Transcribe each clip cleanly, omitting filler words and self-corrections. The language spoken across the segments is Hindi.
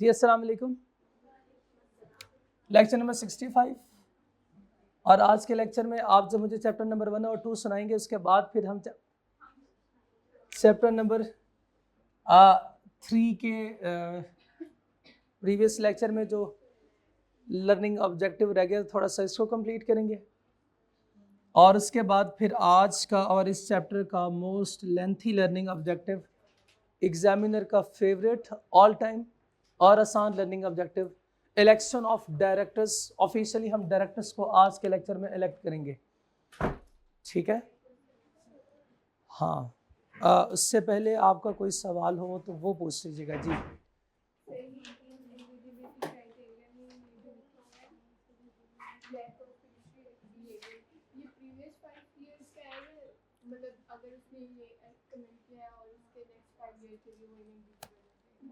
जी अस्सलाम वालेकुम। लेक्चर नंबर 65 और आज के लेक्चर में आप जब मुझे चैप्टर नंबर 1 और 2 सुनाएंगे उसके बाद फिर हम चैप्टर नंबर 3 के प्रीवियस लेक्चर में जो लर्निंग ऑब्जेक्टिव रह गया थोड़ा सा इसको कंप्लीट करेंगे और उसके बाद फिर आज का और इस चैप्टर का most lengthy learning objective, examiner का फेवरेट ऑल टाइम और आसान learning objective, election of directors. Officially हम डायरेक्टर्स को आज के लेक्चर में इलेक्ट करेंगे, ठीक है। हाँ, उससे पहले आपका कोई सवाल हो तो वो पूछ लीजिएगा जी।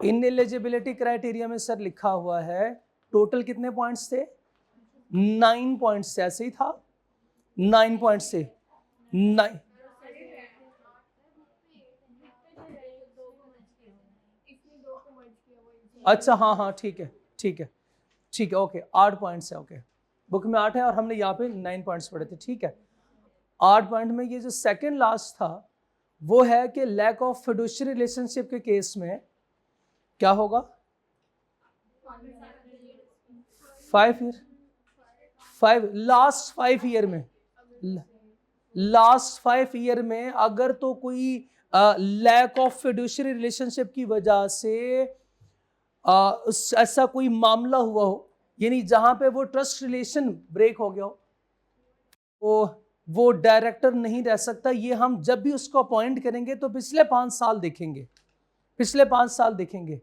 इन एलिजिबिलिटी क्राइटेरिया में सर लिखा हुआ है टोटल कितने पॉइंट्स थे? 9 पॉइंट्स से, ऐसे ही था 9 पॉइंट्स से 9। अच्छा हाँ ठीक है ठीक है ठीक है, ओके 8 पॉइंट्स है, ओके बुक में 8 है और हमने यहाँ पे 9 पॉइंट्स पढ़े थे, ठीक है। 8 पॉइंट में ये जो सेकंड लास्ट था वो है कि लैक ऑफ फिडुशियरी रिलेशनशिप के केस में क्या होगा? 5 ईयर, 5 लास्ट 5 ईयर में, लास्ट 5 ईयर में अगर तो कोई लैक ऑफ फिडुशियरी रिलेशनशिप की वजह से ऐसा कोई मामला हुआ हो, यानी जहां पे वो ट्रस्ट रिलेशन ब्रेक हो गया हो, वो डायरेक्टर नहीं रह सकता। ये हम जब भी उसको अपॉइंट करेंगे तो पिछले 5 साल देखेंगे, पिछले 5 साल देखेंगे।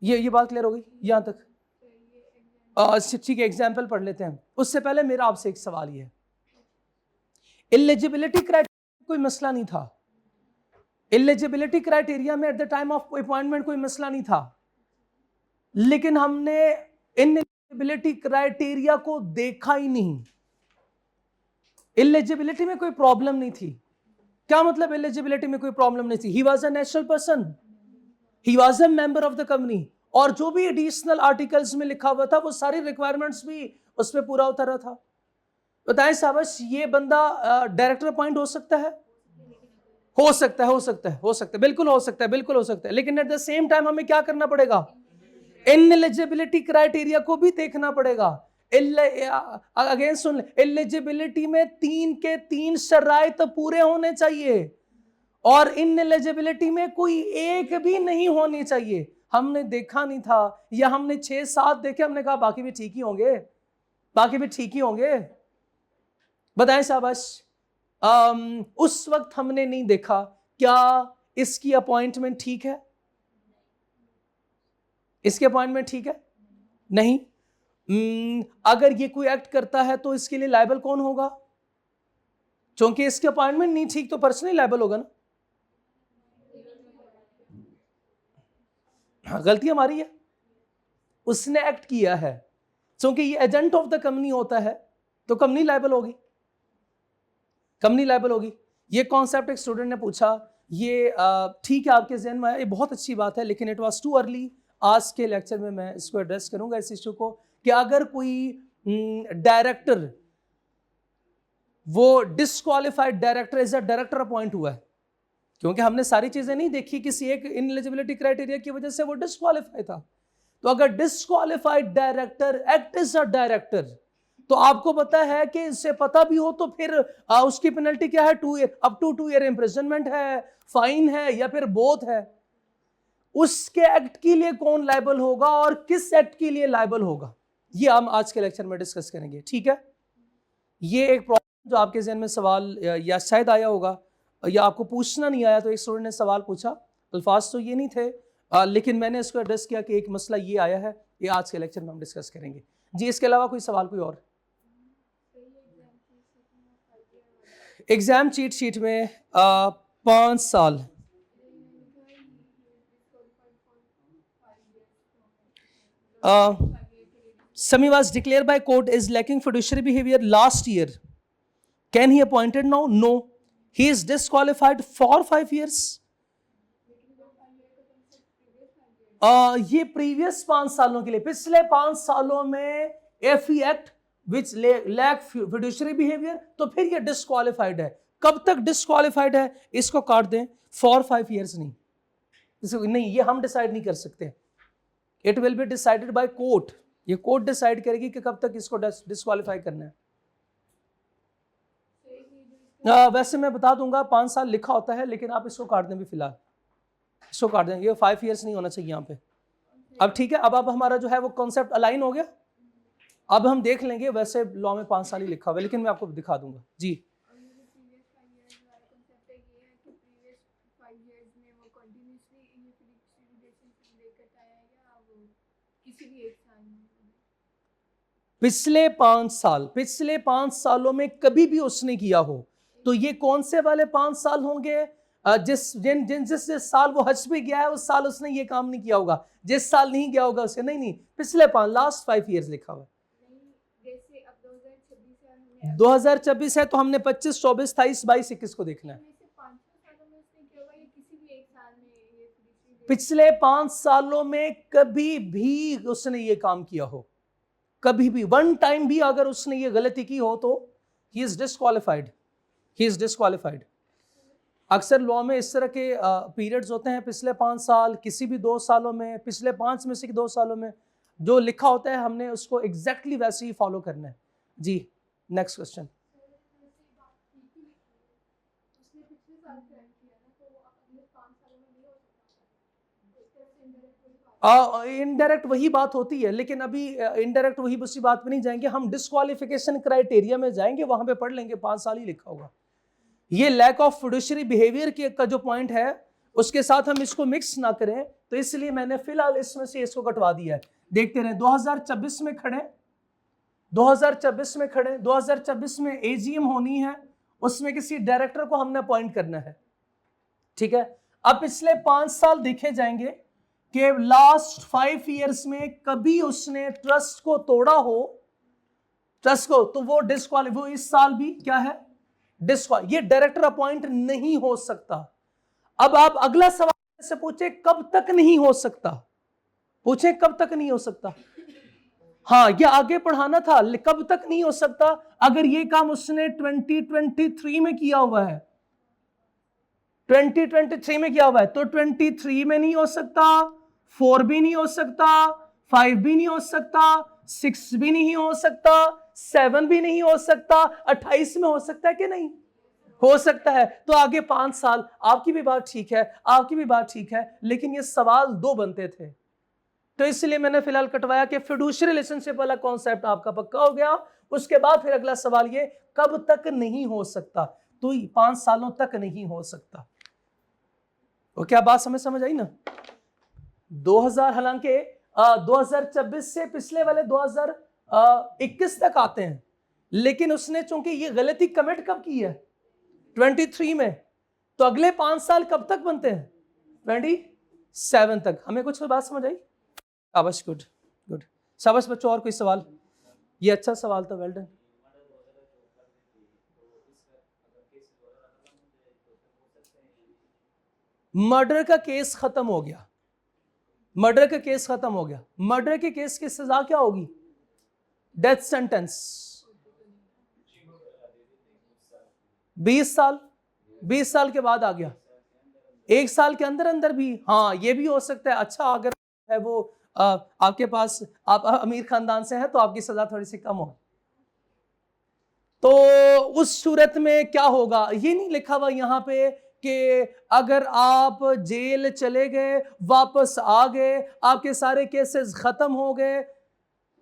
ये बात क्लियर हो गई यहां तक? ठीक है, एग्जाम्पल पढ़ लेते हैं। उससे पहले मेरा आपसे एक सवाल ये है, एलिजिबिलिटी क्राइटेरिया कोई मसला नहीं था, एलिजिबिलिटी क्राइटेरिया में at the time of appointment कोई मसला नहीं था, लेकिन हमने इनएलिजिबिलिटी क्राइटेरिया को देखा ही नहीं। एलिजिबिलिटी में कोई प्रॉब्लम नहीं थी। क्या मतलब एलिजिबिलिटी में कोई प्रॉब्लम नहीं थी? He was a natural person, he was a member of the company, और जो भी एडिशनल आर्टिकल्स में लिखा हुआ था वो सारी रिक्वायरमेंट्स भी उस पर पूरा उतरा था। बताएं साबस, ये बंदा डायरेक्टर अपॉइंट हो सकता है? हो सकता है, हो सकता है, हो सकता है, बिल्कुल हो सकता है, बिल्कुल हो सकता है। लेकिन एट द सेम टाइम हमें क्या करना पड़ेगा? इनएलिजिबिलिटी क्राइटेरिया को भी देखना पड़ेगा। अगेन सुन, एलिजिबिलिटी में 3 के 3 शराइत पूरे होने चाहिए और इनएलिजिबिलिटी में कोई एक भी नहीं होनी चाहिए। हमने देखा नहीं था, या हमने 6-7 देखे, हमने कहा बाकी भी ठीक ही होंगे, बाकी भी ठीक ही होंगे। बताएं शाबाश, उस वक्त हमने नहीं देखा क्या इसकी अपॉइंटमेंट ठीक है, इसके अपॉइंटमेंट ठीक है? नहीं। अगर ये कोई एक्ट करता है तो इसके लिए लायबल कौन होगा? क्योंकि इसके अपॉइंटमेंट नहीं ठीक तो पर्सनली लायबल होगा ना। गलती हमारी है, उसने एक्ट किया है, क्योंकि ये एजेंट ऑफ द कंपनी होता है तो कंपनी लायबल होगी, कंपनी लायबल होगी। ये कॉन्सेप्ट एक स्टूडेंट ने पूछा, ये ठीक है आपके जहन में आया, ये बहुत अच्छी बात है, लेकिन इट वाज टू अर्ली। आज के लेक्चर में मैं इसको एड्रेस करूंगा, इस इशू को, कि अगर कोई डायरेक्टर, वो disqualified director as a director appoint हुआ है, क्योंकि हमने सारी चीजें नहीं देखी, किसी एक इनएलिजिबिलिटी क्राइटेरिया की वजह से वो डिसक्वालिफाई था, तो अगर disqualified director act as a director, तो आपको पता है कि इससे पता भी हो तो फिर उसकी पेनल्टी क्या है? 2 year, up to 2 year imprisonment है, फाइन है, या फिर बोथ है। उसके एक्ट के लिए कौन लायबल होगा और किस एक्ट के लिए लायबल होगा, ये हम आज के लेक्चर में डिस्कस करेंगे, ठीक है। ये एक प्रॉब्लम जो आपके जहन में सवाल या शायद आया होगा, या आपको पूछना नहीं आया, तो एक स्टूडेंट ने सवाल पूछा, अल्फाज तो ये नहीं थे, लेकिन मैंने इसको एड्रेस किया कि एक मसला ये आया है, ये आज के लेक्चर में हम डिस्कस करेंगे जी। इसके अलावा कोई सवाल, कोई और? एग्जाम चीट शीट में 5 साल, Sami was declared by court is lacking fiduciary behavior last year. Can he appointed now? No. He is disqualified for 5 years. ये प्रीवियस 5 सालों के लिए, पिछले 5 सालों में एफई act which lack fiduciary behaviour, तो फिर ये डिस्क्वालिफाइड है। कब तक डिस्क्वालिफाइड है, इसको काट दें, फॉर 5 years नहीं, इसको नहीं, ये हम डिसाइड नहीं कर सकते, it will be decided by court, ये कोर्ट डिसाइड करेगी कि कब तक इसको डिस्क्वालीफाई करना है। वैसे मैं बता दूंगा 5 साल लिखा होता है, लेकिन आप इसको काट दें भी, फिलहाल इसको काट दें, ये 5 years नहीं होना चाहिए यहाँ पे। अब ठीक है, अब हमारा जो है वो कॉन्सेप्ट अलाइन हो गया। अब हम देख लेंगे, वैसे लॉ में 5 साल ही लिखा हुआ है, लेकिन मैं आपको दिखा दूंगा जी। पिछले 5 सालों में कभी भी उसने किया हो, तो ये कौन से वाले 5 साल होंगे? जिस साल वो हज पे गया है उस साल उसने ये काम नहीं किया होगा, जिस साल नहीं गया होगा उसे नहीं, पिछले 5, लास्ट 5 years लिखा हुआ है। 2026 है तो हमने 25, 24, 23, 22, 21 को देखना है। पिछले 5 सालों में कभी भी उसने ये काम किया हो, कभी भी वन टाइम भी अगर उसने ये गलती की हो, तो ही इज डिस्क्वालिफाइड। अक्सर लॉ में इस तरह के पीरियड्स होते हैं, पिछले 5 साल, किसी भी 2 सालों में, पिछले 5 में से 2 सालों में, जो लिखा होता है हमने उसको एग्जैक्टली वैसे ही फॉलो करना है जी। Next question. इनडायरेक्ट वही बात होती है, लेकिन अभी इनडायरेक्ट वही उसी बात पे नहीं जाएंगे, हम डिस्क्वालिफिकेशन क्राइटेरिया में जाएंगे, वहां पे पढ़ लेंगे, 5 साल ही लिखा होगा। ये लैक ऑफ फिड्यूशरी बिहेवियर का जो पॉइंट है उसके साथ हम इसको मिक्स ना करें, तो इसलिए मैंने फिलहाल इसमें से इसको कटवा दिया है। देखते रहे, 2026 में खड़े, 2026 में एजीएम होनी है, उसमें किसी डायरेक्टर को हमने अपॉइंट करना है, ठीक है। अब पिछले 5 साल देखे जाएंगे कि लास्ट 5 years में कभी उसने ट्रस्ट को तोड़ा हो, ट्रस्ट को, तो वो डिस्क्वालीफाई, इस साल भी क्या है, ये डायरेक्टर अपॉइंट नहीं हो सकता। अब आप अगला सवाल से पूछे कब तक नहीं हो सकता, पूछे कब तक नहीं हो सकता, हाँ ये आगे पढ़ाना था, कब तक नहीं हो सकता? अगर ये काम उसने 2023 में किया हुआ है, 2023 में किया हुआ है, तो 23 में नहीं हो सकता, 4 भी नहीं हो सकता, 5 भी नहीं हो सकता, 6 भी नहीं हो सकता, 7 भी नहीं हो सकता, 28 में हो सकता है कि नहीं हो सकता है? तो आगे 5 साल, आपकी भी बात ठीक है, आपकी भी बात ठीक है, लेकिन ये सवाल 2 बनते थे, तो इसलिए मैंने फिलहाल कटवाया कि फिड्यूशियरी रिलेशनशिप वाला कॉन्सेप्ट आपका पक्का हो गया। उसके बाद फिर अगला सवाल ये, कब तक नहीं हो सकता, तो 5 सालों तक नहीं हो सकता। और क्या बात समझ आई ना? 2000, हालांकि 2026 से पिछले वाले 2021 तक आते हैं, लेकिन उसने चूंकि ये गलती कमिट कब की है, 23 में, तो अगले 5 साल कब तक बनते हैं, 27 तक। हमें कुछ बात समझ आई? शाबाश, गुड गुड, शाबाश बच्चों। और कोई सवाल? ये अच्छा सवाल था, वेल डन। मर्डर का केस खत्म हो गया, मर्डर का केस खत्म हो गया, मर्डर के केस की सजा क्या होगी, डेथ सेंटेंस, 20 साल, 20 साल के बाद आ गया, 1 साल के अंदर अंदर भी, हाँ ये भी हो सकता है। अच्छा, अगर है वो आपके पास, आप अमीर खानदान से हैं, तो आपकी सजा थोड़ी सी कम हो, तो उस सूरत में क्या होगा, ये नहीं लिखा हुआ यहां पे कि अगर आप जेल चले गए, वापस आ गए, आपके सारे केसेस खत्म हो गए,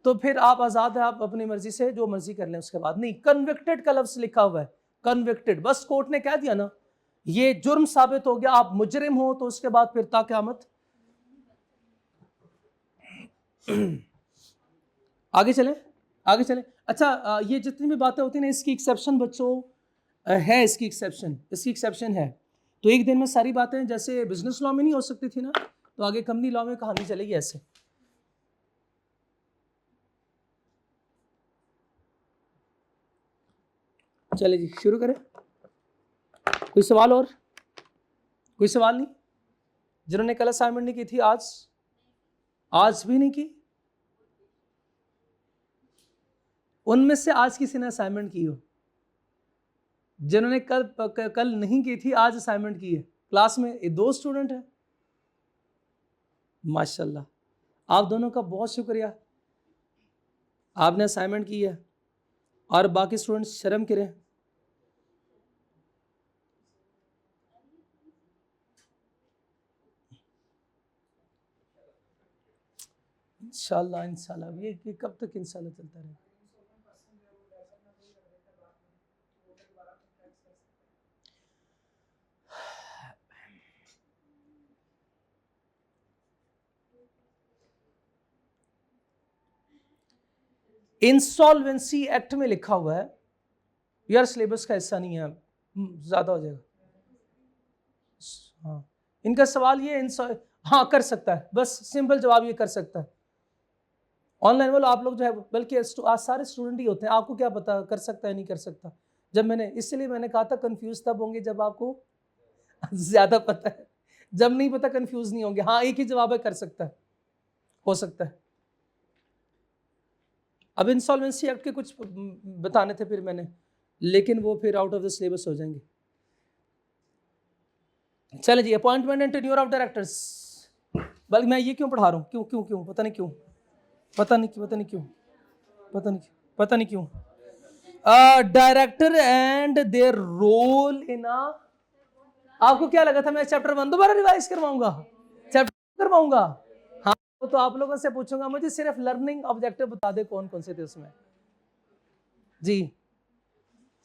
तो फिर आप आजाद है, आप अपनी मर्जी से जो मर्जी कर लें। उसके बाद नहीं, कन्विक्टेड का लफ्ज लिखा हुआ है, कन्विक्टेड, बस कोर्ट ने कह दिया ना ये जुर्म साबित हो गया, आप मुजरिम हो, तो उसके बाद फिर ता क़यामत। आगे चले, आगे चले। अच्छा, ये जितनी भी बातें होती हैं ना, इसकी एक्सेप्शन बच्चों है, इसकी एक्सेप्शन है। तो एक दिन में सारी बातें जैसे बिजनेस लॉ में नहीं हो सकती थी ना, तो आगे कंपनी लॉ में कहानी चलेगी ऐसे। चले जी, शुरू करें। कोई सवाल और? कोई सवाल नहीं? जिन्होंने कल असाइनमेंट नहीं की थी आज आज भी नहीं की? उनमें से आज किसी ने असाइनमेंट की हो? जिन्होंने कल नहीं की थी आज असाइनमेंट की है क्लास में, ये 2 स्टूडेंट है। माशाल्लाह, आप दोनों का बहुत शुक्रिया, आपने असाइनमेंट की है और बाकी स्टूडेंट्स शर्म करें। इंशाल्लाह इंशाल्लाह ये कब तक इंशाल्लाह चलता रहेगा? इंसॉल्वेंसी एक्ट में लिखा हुआ है, यार सिलेबस का हिस्सा नहीं है, ज्यादा हो जाएगा। हाँ, इनका सवाल ये हाँ कर सकता है, बस सिंपल जवाब ये कर सकता है। ऑनलाइन वालों आप लोग जो है, बल्कि आज सारे स्टूडेंट ही होते हैं, आपको क्या पता कर सकता है नहीं कर सकता। जब मैंने इसलिए मैंने कहा था कंफ्यूज तब होंगे जब आपको ज्यादा पता है, जब नहीं पता कंफ्यूज नहीं होंगे। हाँ एक ही जवाब है, कर सकता है, हो सकता है। अब इंसॉल्वेंसी एक्ट के कुछ बताने थे फिर मैंने, लेकिन वो फिर आउट ऑफ द सिलेबस हो जाएंगे। चले जी, appointment and tenure of directors. बल्कि मैं ये क्यों पढ़ा रहा हूँ, क्यों क्यों क्यों पता नहीं क्यों, पता नहीं क्यों। Director and their role in आपको क्या लगा था मैं चैप्टर 1 दोबारा रिवाइज करवाऊंगा, चैप्टर करवाऊंगा? हाँ तो आप लोगों से पूछूंगा मुझे सिर्फ लर्निंग ऑब्जेक्टिव बता दे कौन कौन से थे उसमें। जी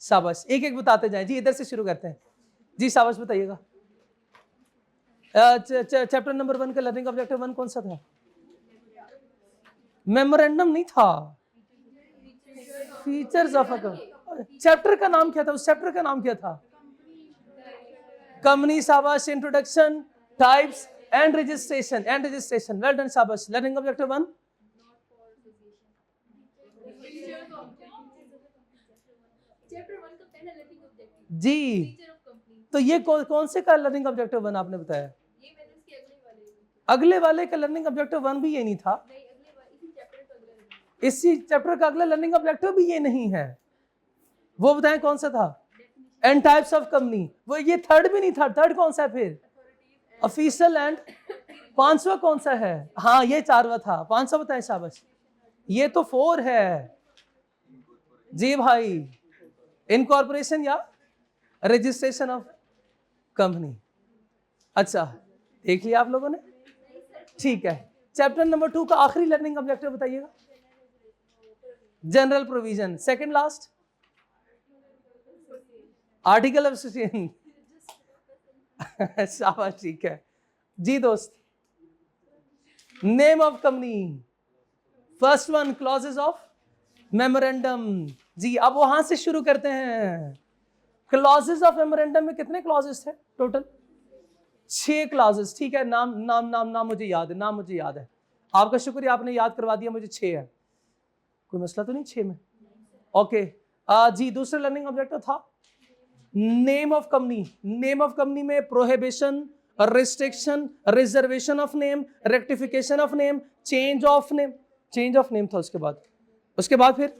शाबाश, एक एक बताते जाएं जी, इधर से शुरू करते हैं जी, शाबाश बताइएगा। चैप्टर नंबर 1 का लर्निंग ऑब्जेक्टिव 1 कौन सा था? मेमोरेंडम नहीं था, फीचर्स ऑफ चैप्टर का नाम क्या था? उस चैप्टर का नाम क्या था? कंपनी, शाबाश। Introduction, types and registration, well done शाबाश। लर्निंग ऑब्जेक्टिव 1 जी, तो ये कौन से का लर्निंग ऑब्जेक्टिव 1 आपने बताया? अगले वाले का लर्निंग ऑब्जेक्टिव 1 भी ये नहीं था, इसी चैप्टर का अगला लर्निंग ऑब्जेक्टिव भी ये नहीं है। वो बताएं कौन सा था? एंड टाइप्स ऑफ कंपनी, वो ये थर्ड भी नहीं था। थर्ड कौन सा है फिर? ऑफिशियल एंड 5वां कौन सा है? हाँ ये 4वां था, 5वां बताएं शाबाश। ये तो 4 है जी भाई, इनकॉर्पोरेशन या रजिस्ट्रेशन ऑफ कंपनी। अच्छा देख लिया आप लोगों ने, ठीक है। चैप्टर नंबर 2 का आखिरी लर्निंग ऑब्जेक्टिव बताइएगा। General provision, second last article of association. शाबाश, ठीक है जी दोस्त। Name of company, first one clauses of memorandum जी। अब वहां से शुरू करते हैं। क्लॉजेस ऑफ मेमोरेंडम में कितने क्लॉजेस थे टोटल? 6 क्लॉजेस, ठीक है। नाम नाम नाम नाम मुझे याद है, नाम मुझे याद है। आपका शुक्रिया, आपने याद करवा दिया मुझे। 6 है, कोई मसला तो नहीं 6 में? ओके जी। दूसरा लर्निंग ऑब्जेक्टिव था name of company. Name of company में prohibition, restriction, reservation of name, rectification of name, change of name. Change of name था उसके बाद फिर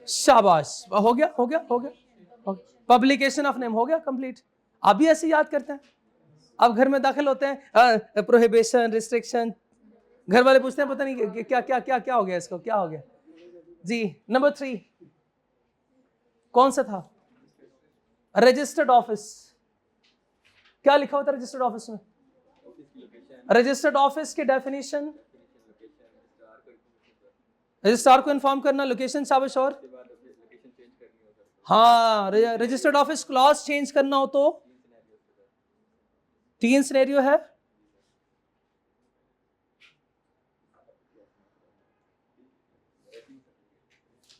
शाबाश, हो गया। पब्लिकेशन ऑफ नेम हो गया कंप्लीट। आप भी ऐसे याद करते हैं? अब घर में दाखिल होते हैं, प्रोहिबिशन, रिस्ट्रिक्शन, घर वाले पूछते हैं पता नहीं क्या क्या क्या क्या हो गया, इसको क्या हो गया जी। नंबर 3 कौन सा था? Registered office. क्या लिखा होता है रजिस्टर्ड ऑफिस में? रजिस्टर्ड ऑफिस की डेफिनेशन, रजिस्ट्रार को इन्फॉर्म करना, लोकेशन शाबाश। और हाँ, रजिस्टर्ड ऑफिस क्लॉज चेंज करना हो तो 3 सिनेरियो है।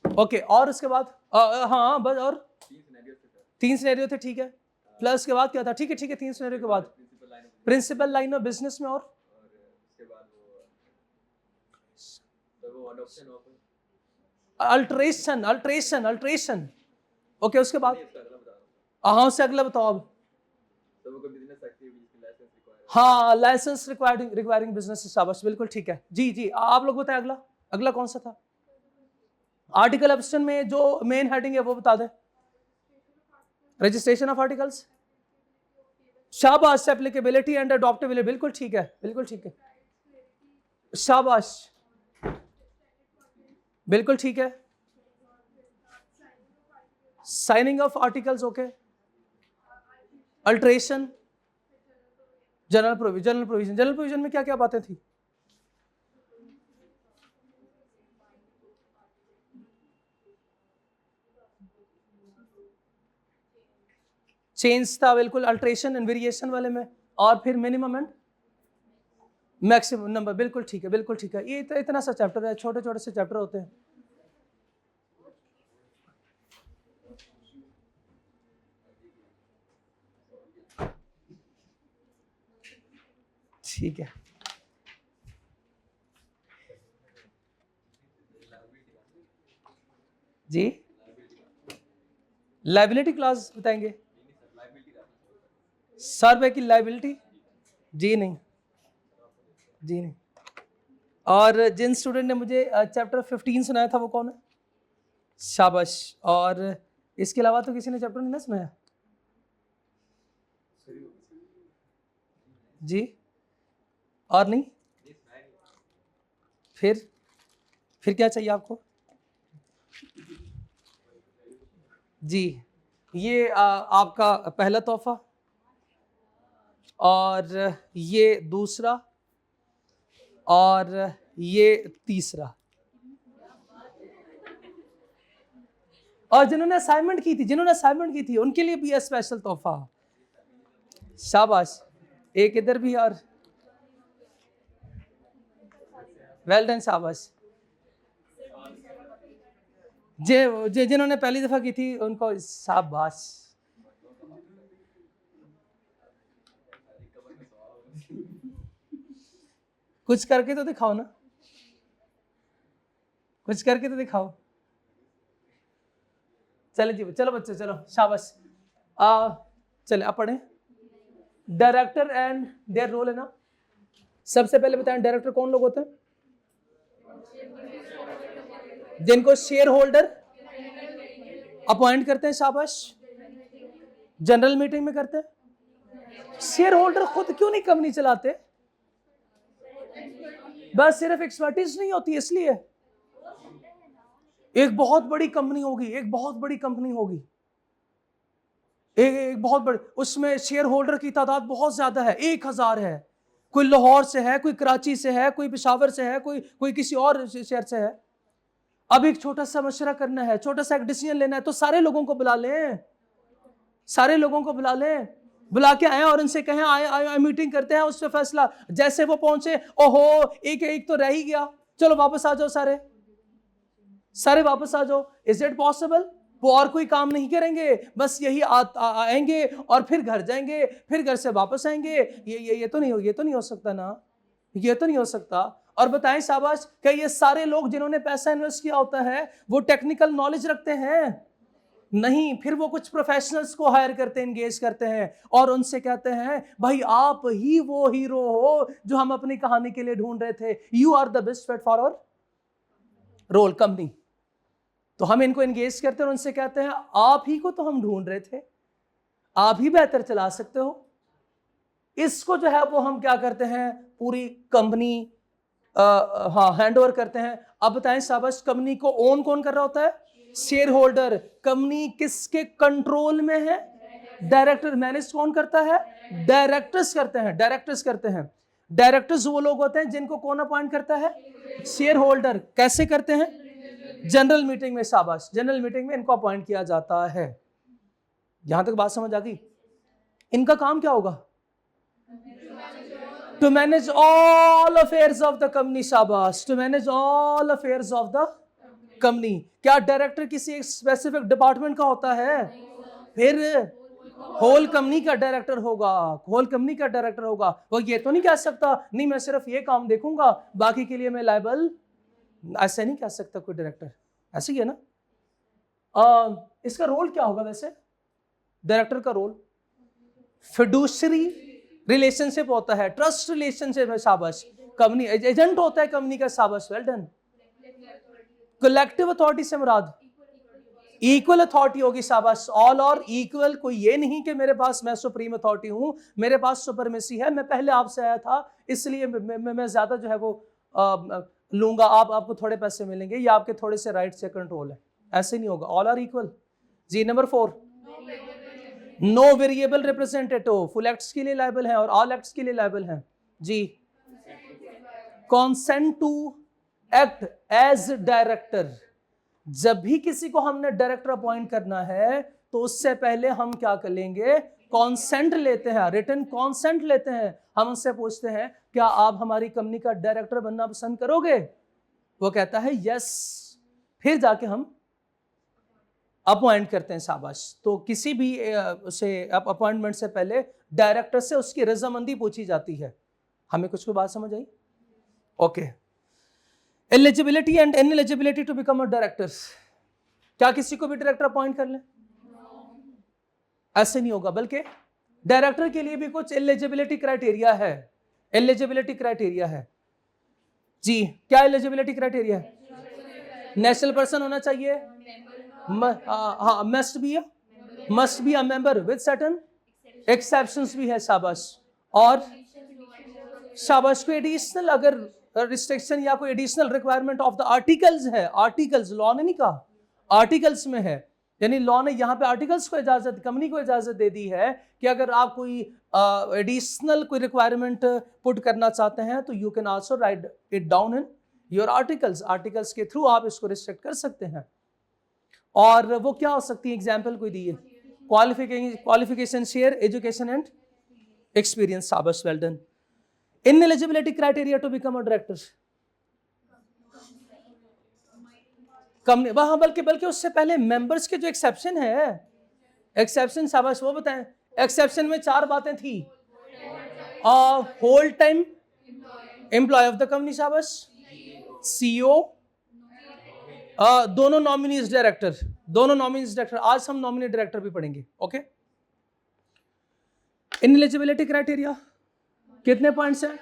ओके और उसके बाद हाँ बस, और 3 सिनेरियो थे, ठीक है। प्लस के बाद क्या था? ठीक है 3 सिनेरियो के बाद प्रिंसिपल लाइन ऑफ बिजनेस में, और अल्ट्रेशन। ओके उसके बाद हाँ उससे अगला बताओ अब। हाँ, लाइसेंस रिक्वायरिंग बिजनेस, शाबाश, बिल्कुल ठीक है। जी जी, आप लोग बताएं अगला, अगला कौन सा था? आर्टिकल ऑप्शन में जो मेन हेडिंग है वो बता दें। रजिस्ट्रेशन ऑफ आर्टिकल्स, शाबाश, एप्लीकेबिलिटी एंड अडॉप्टेबिलिटी, बिल्कुल ठीक है, बिल्कुल ठीक है, शाबाश, बिल्कुल ठीक है। Signing off articles, okay. Alteration, general provision में क्या क्या बातें थी? चेंज था, बिल्कुल, अल्ट्रेशन एंड वेरिएशन वाले में, और फिर मिनिमम एंड मैक्सिमम नंबर, बिल्कुल ठीक है, बिल्कुल ठीक है। ये इतना सा चैप्टर है, छोटे छोटे से चैप्टर होते हैं। ठीक है, जी, लाइबिलिटी क्लास बताएंगे सर पे की लाइबिलिटी? जी नहीं, जी नहीं। और जिन स्टूडेंट ने मुझे चैप्टर 15 सुनाया था वो कौन है? शाबाश। और इसके अलावा तो किसी ने चैप्टर नहीं ना सुनाया? जी, और नहीं? फिर क्या चाहिए आपको? जी, ये आपका पहला तोहफा, और ये दूसरा, और ये तीसरा। और जिन्होंने असाइनमेंट की थी उनके लिए भी स्पेशल तोहफा। शाबाश, एक इधर भी, और वेल डन, शाबाश। जिन्होंने पहली दफा की थी उनको शाबाश। कुछ करके तो दिखाओ ना, कुछ करके तो दिखाओ। चले जी, चलो बच्चे, चलो, शाबाश। चले आप पढ़े। डायरेक्टर एंड देयर रोल है ना। सबसे पहले बताएं, डायरेक्टर कौन लोग होते हैं? जिनको शेयर होल्डर अपॉइंट करते हैं, शाबाश। जनरल मीटिंग में करते हैं। शेयर होल्डर खुद क्यों नहीं कंपनी चलाते? बस सिर्फ एक्सपर्टीज नहीं होती इसलिए। एक बहुत बड़ी कंपनी होगी, एक बहुत बड़ी, उसमें शेयर होल्डर की तादाद बहुत ज्यादा है, 1000 है। कोई लाहौर से है, कोई कराची से है, कोई पेशावर से है, कोई किसी और शहर से है। अब एक छोटा सा मशवरा करना है, छोटा सा एक डिसीजन लेना है, तो सारे लोगों को बुला लें, बुला के आए और उनसे कहें आए मीटिंग करते हैं, उस पर फैसला। जैसे वो पहुंचे, ओहो, एक तो रह ही गया, चलो वापस आ जाओ, सारे वापस आ जाओ। Is it possible? वो और कोई काम नहीं करेंगे, बस यही आएंगे और फिर घर जाएंगे, फिर घर से वापस आएंगे। ये तो नहीं हो सकता ना, ये तो नहीं हो सकता। और बताएं शाबाश, क्या ये सारे लोग जिन्होंने पैसा इन्वेस्ट किया होता है वो टेक्निकल नॉलेज रखते हैं? नहीं। फिर वो कुछ प्रोफेशनल्स को हायर करते हैं, एंगेज करते हैं, और उनसे कहते हैं, भाई आप ही वो हीरो हो जो हम अपनी कहानी के लिए ढूंढ रहे थे, you are the best fit for our role company. तो हम इनको एंगेज करते हैं और उनसे कहते हैं, आप ही को तो हम ढूंढ रहे थे, आप ही बेहतर चला सकते हो। इसको जो है वो हम क्या करते हैं, पूरी कंपनी हैंड ओवर करते हैं। अब बताएं शाबाश, कंपनी को ओन कौन कर रहा होता है? Share holder. कंपनी किसके कंट्रोल में है? डायरेक्टर। मैनेज कौन करता है? डायरेक्टर्स करते हैं। डायरेक्टर्स वो लोग होते हैं जिनको कौन अपॉइंट करता है? Share holder. कैसे करते हैं? जनरल मीटिंग में, शाबाश, जनरल मीटिंग में इनको अपॉइंट किया जाता है। यहां तक बात समझ आ गई? इनका काम क्या होगा? To manage all affairs of the company, शाबाश, to manage all affairs of the company. क्या डायरेक्टर किसी एक स्पेसिफिक डिपार्टमेंट का होता है? फिर होल कंपनी का डायरेक्टर होगा। वो ये तो नहीं कह सकता, नहीं मैं सिर्फ ये काम देखूंगा, बाकी के लिए मैं लायबल, ऐसे नहीं कह सकता कोई डायरेक्टर। ऐसे ही है ना। इसका रोल क्या होगा वैसे? डायरेक्टर का रोल फिडुशरी रिलेशनशिप होता है, ट्रस्ट रिलेशनशिप है, शाबाश। कंपनी एजेंट होता है कंपनी का, शाबाश, वेल डन। कलेक्टिव अथॉरिटी से मुराद इक्वल अथॉरिटी होगी, शाबाश। ऑल और इक्वल, कोई ये नहीं कि मेरे पास मैं सुप्रीम अथॉरिटी हूं, मेरे पास सुपरमेसी है, मैं पहले आपसे आया था इसलिए मैं ज्यादा जो है वो लूंगा, आपको थोड़े पैसे मिलेंगे या आपके थोड़े से राइट्स या कंट्रोल है, ऐसे नहीं होगा। ऑल आर इक्वल जी। Number 4, no variable representative, full acts के लिए लायबल है और ऑल एक्ट्स के लिए लायबल है जी। Consent to act as director, जब भी किसी को हमने डायरेक्टर अपॉइंट करना है तो उससे पहले हम क्या कर लेंगे, कॉन्सेंट लेते हैं, रिटन कॉन्सेंट लेते हैं। हम उनसे पूछते हैं क्या आप हमारी कंपनी का डायरेक्टर बनना पसंद करोगे, वो कहता है यस, फिर जाके हम अपॉइंट करते हैं, शाबाश। तो किसी भी उसे अपॉइंटमेंट से पहले डायरेक्टर से उसकी रजामंदी पूछी जाती है। हमें कुछ को बात समझ आई? Okay. Eligibility and ineligibility to become a director, क्या किसी को भी डायरेक्टर अपॉइंट कर लें? ऐसे नहीं होगा, बल्कि डायरेक्टर के लिए भी कुछ एलिजिबिलिटी क्राइटेरिया है। एलिजिबिलिटी क्राइटेरिया है जी। क्या एलिजिबिलिटी क्राइटेरिया है? नेशनल पर्सन होना चाहिए, हाँ, must be a member with certain exceptions भी है, शाबाश। और शाबाश, कोई एडिशनल अगर रिस्ट्रिक्शन या कोई additional requirement of the articles है, आर्टिकल्स, लॉ ने नहीं कहा, आर्टिकल्स में है, यानी लॉ ने यहाँ पे आर्टिकल्स को इजाजत, कंपनी को इजाजत दे दी है कि अगर आप कोई एडिशनल कोई रिक्वायरमेंट पुट करना चाहते हैं तो you can also right it down in your articles, articles के थ्रू आप इसको रिस्ट्रिक्ट कर सकते हैं। और वो क्या हो सकती है, एग्जाम्पल कोई दी है, qualification, share, education and experience, शाबाश, well done. Ineligibility criteria to become a director, company वहां, बल्कि उससे पहले मेंबर्स के जो एक्सेप्शन है, एक्सेप्शन, शाबाश, वो बताएं। एक्सेप्शन में 4 बातें थी, whole time employ of the company, शाबाश, सीईओ, दोनों नॉमिनीज डायरेक्टर, दोनों नॉमिनीज डायरेक्टर, आज हम नॉमिनी डायरेक्टर भी पढ़ेंगे, ओके। इनएलिजिबिलिटी क्राइटेरिया कितने पॉइंट्स हैं?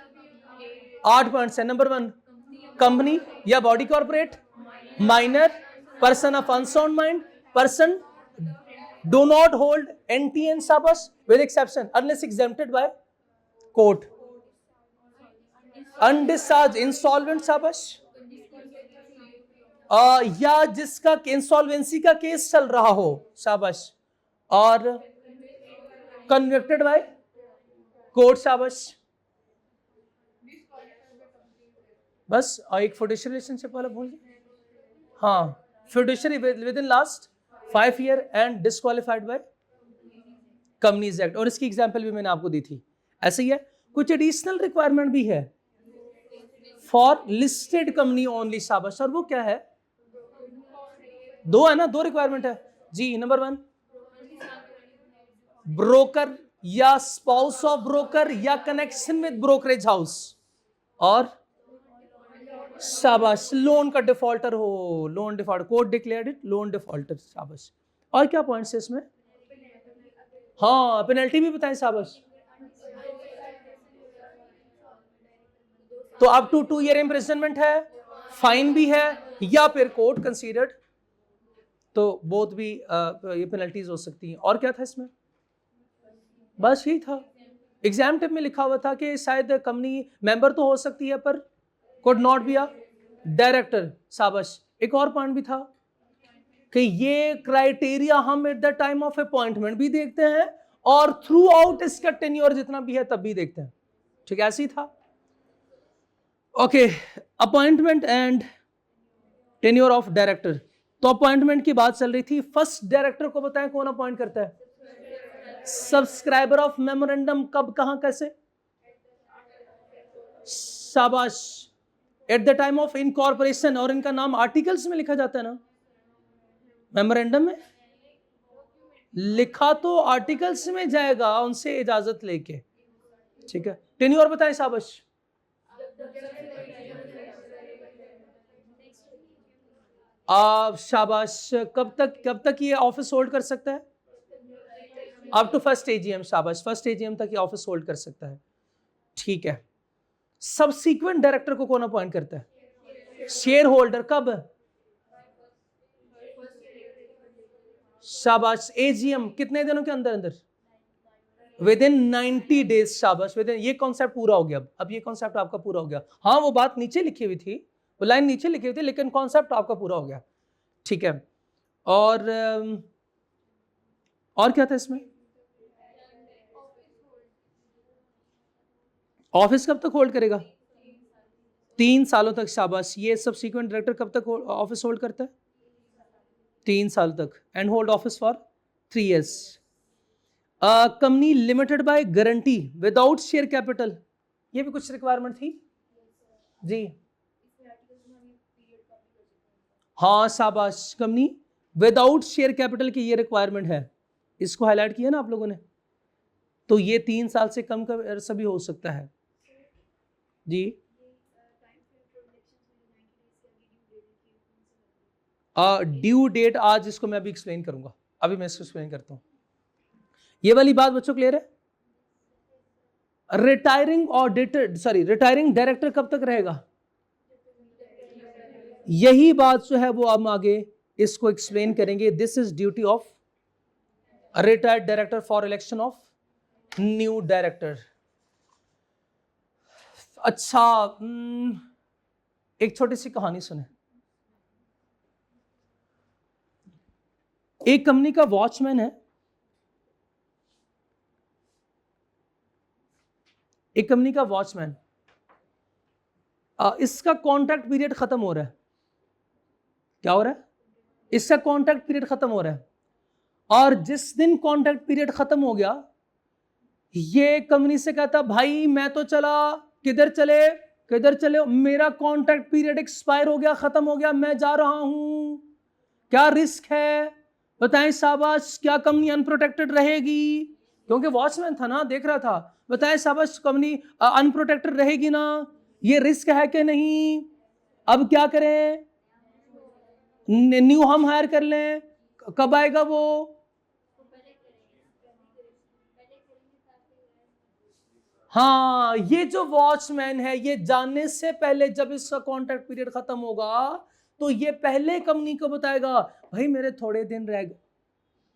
8 पॉइंट्स हैं। नंबर 1, कंपनी या body corporate, minor, person of unsound mind, person do not hold NTN, शाबाश, with exception unless exempted by court, undischarged, insolvent, शाबाश, या जिसका इंसॉल्वेंसी का केस चल रहा हो, शाबाश, और कन्विक्टेड बाय कोर्ट, शाबाश। बस, और एक फिड्यूशियरी रिलेशनशिप वाला भूल गए, हाँ, fiduciary with in last 5 year and disqualified by companies act, और इसकी एग्जांपल भी मैंने आपको दी थी। ऐसे ही है, कुछ एडिशनल रिक्वायरमेंट भी है फॉर लिस्टेड कंपनी ओनली, शाबाश, और वो क्या है? 2 है ना, 2 रिक्वायरमेंट है जी। नंबर 1, ब्रोकर या स्पाउस ऑफ ब्रोकर या कनेक्शन विद ब्रोकरेज हाउस, और शाबाश, लोन का डिफॉल्टर हो, loan default, court declared it loan defaulter, शाबाश। और क्या पॉइंट्स है इसमें? हाँ, पेनल्टी भी बताएं, शाबाश। तो अप टू 2 ईयर इम्प्रिजनमेंट है, फाइन भी है, या फिर कोर्ट कंसीडर्ड, तो बोथ भी ये पेनल्टीज हो सकती हैं। और क्या था इसमें? बस यही था। एग्जाम टिप में लिखा हुआ था कि शायद कंपनी मेंबर तो हो सकती है पर could not be a director, शाबाश। एक और पॉइंट भी था कि ये क्राइटेरिया हम at the time of appointment भी देखते हैं और थ्रू आउट इसका टेन्योर जितना भी है तब भी देखते हैं, ठीक है, ऐसे ही था, okay. Appointment and tenure of director, तो अपॉइंटमेंट की बात चल रही थी। फर्स्ट डायरेक्टर को बताएं कौन अपॉइंट करता है? सब्सक्राइबर ऑफ मेमोरेंडम, कब, कहां, कैसे? शाबाश, at the time of incorporation, और इनका नाम आर्टिकल्स में लिखा जाता है ना, मेमोरेंडम में लिखा तो आर्टिकल्स में जाएगा उनसे इजाजत लेके, ठीक है। टेन्योर बताएं, शाबाश। शाबाश, कब तक ये ऑफिस होल्ड कर सकता है? अप टू फर्स्ट एजीएम, शाबाश, फर्स्ट एजीएम तक ये ऑफिस होल्ड कर सकता है। ठीक है, सबसीक्वेंट डायरेक्टर को कौन अपॉइंट करता है? Share holder. कब? शाबाश, एजीएम कितने दिनों के अंदर अंदर? With in 90 days. शाबाश, विद इन। ये कॉन्सेप्ट पूरा हो गया। अब ये कॉन्सेप्ट आपका पूरा हो गया। हाँ, वो बात नीचे लिखी हुई थी, वो लाइन नीचे लिखी हुई थी, लेकिन कॉन्सेप्ट आपका पूरा हो गया। ठीक है, और क्या था इसमें? ऑफिस कब तक होल्ड करेगा? 3 सालों तक। शाबाश, ये सबसीक्वेंट डायरेक्टर कब तक ऑफिस होल्ड करता है? 3 साल तक। And hold office for 3 years। Company limited by guarantee without share capital, ये भी कुछ रिक्वायरमेंट थी जी। हाँ शाबाश, कंपनी विदाउट शेयर कैपिटल की ये रिक्वायरमेंट है, इसको हाईलाइट किया ना आप लोगों ने। तो ये 3 साल से कम का सभी हो सकता है जी। ड्यू डेट आज इसको मैं अभी एक्सप्लेन करूंगा, अभी मैं इसको एक्सप्लेन करता हूं। ये वाली बात बच्चों क्लियर है? Retiring auditor, sorry, retiring director कब तक रहेगा? यही बात जो है वो हम आगे इसको एक्सप्लेन करेंगे। This is duty of retired director for election of new director. अच्छा, एक छोटी सी कहानी सुने। एक कंपनी का वॉचमैन है, एक कंपनी का वॉचमैन, इसका कॉन्ट्रैक्ट पीरियड खत्म हो रहा है। क्या हो रहा है? इसका कॉन्ट्रैक्ट पीरियड खत्म हो रहा है, और जिस दिन कॉन्ट्रैक्ट पीरियड खत्म हो गया, ये कंपनी से कहता भाई मैं तो चला। किधर चले? किधर चले? मेरा कॉन्ट्रैक्ट पीरियड एक्सपायर हो गया, खत्म हो गया, मैं जा रहा हूं। क्या रिस्क है बताएं शाबाश? क्या कंपनी अनप्रोटेक्टेड रहेगी? क्योंकि वॉचमैन था ना, देख रहा था। बताएं शाबाश, कंपनी अनप्रोटेक्टेड रहेगी ना? ये रिस्क है कि नहीं? अब क्या करें? न्यू हम हायर कर लें? कब आएगा वो? हाँ, ये जो वॉचमैन है, ये जानने से पहले जब इसका कॉन्ट्रैक्ट पीरियड खत्म होगा, तो ये पहले कंपनी को बताएगा भाई मेरे थोड़े दिन रह गए,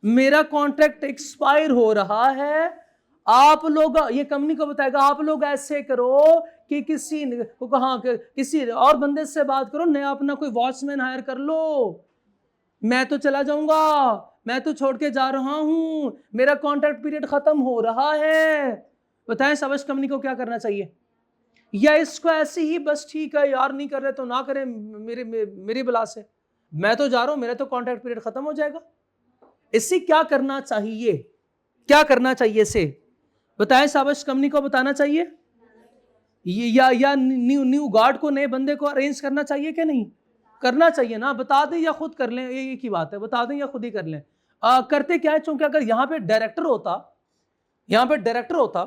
मेरा कॉन्ट्रैक्ट एक्सपायर हो रहा है। आप लोग, ये कंपनी को बताएगा आप लोग ऐसे करो कि किसी को कहा, किसी और बंदे से बात करो, नया अपना कोई वॉचमैन हायर कर लो। मैं तो चला जाऊंगा, मैं तो छोड़ के जा रहा हूं, मेरा कॉन्ट्रैक्ट पीरियड खत्म हो रहा है। बताएं शाबाश, कंपनी को क्या करना चाहिए? या इसको ऐसे ही बस ठीक है यार, नहीं कर रहे तो ना करें, मेरी बला से, मैं तो जा रहा हूं, मेरा तो कॉन्ट्रैक्ट पीरियड खत्म हो जाएगा। इससे क्या करना चाहिए? क्या करना चाहिए इसे? बताएं शाबाश, कंपनी को बताना चाहिए या न्यू गार्ड को, नए बंदे को अरेंज करना चाहिए कि नहीं? करना चाहिए ना। बता दें या खुद कर लें, एक ही बात है, बता दें या खुद ही कर लें। करते क्या है, चूंकि अगर यहां पे डायरेक्टर होता, यहां पे डायरेक्टर होता,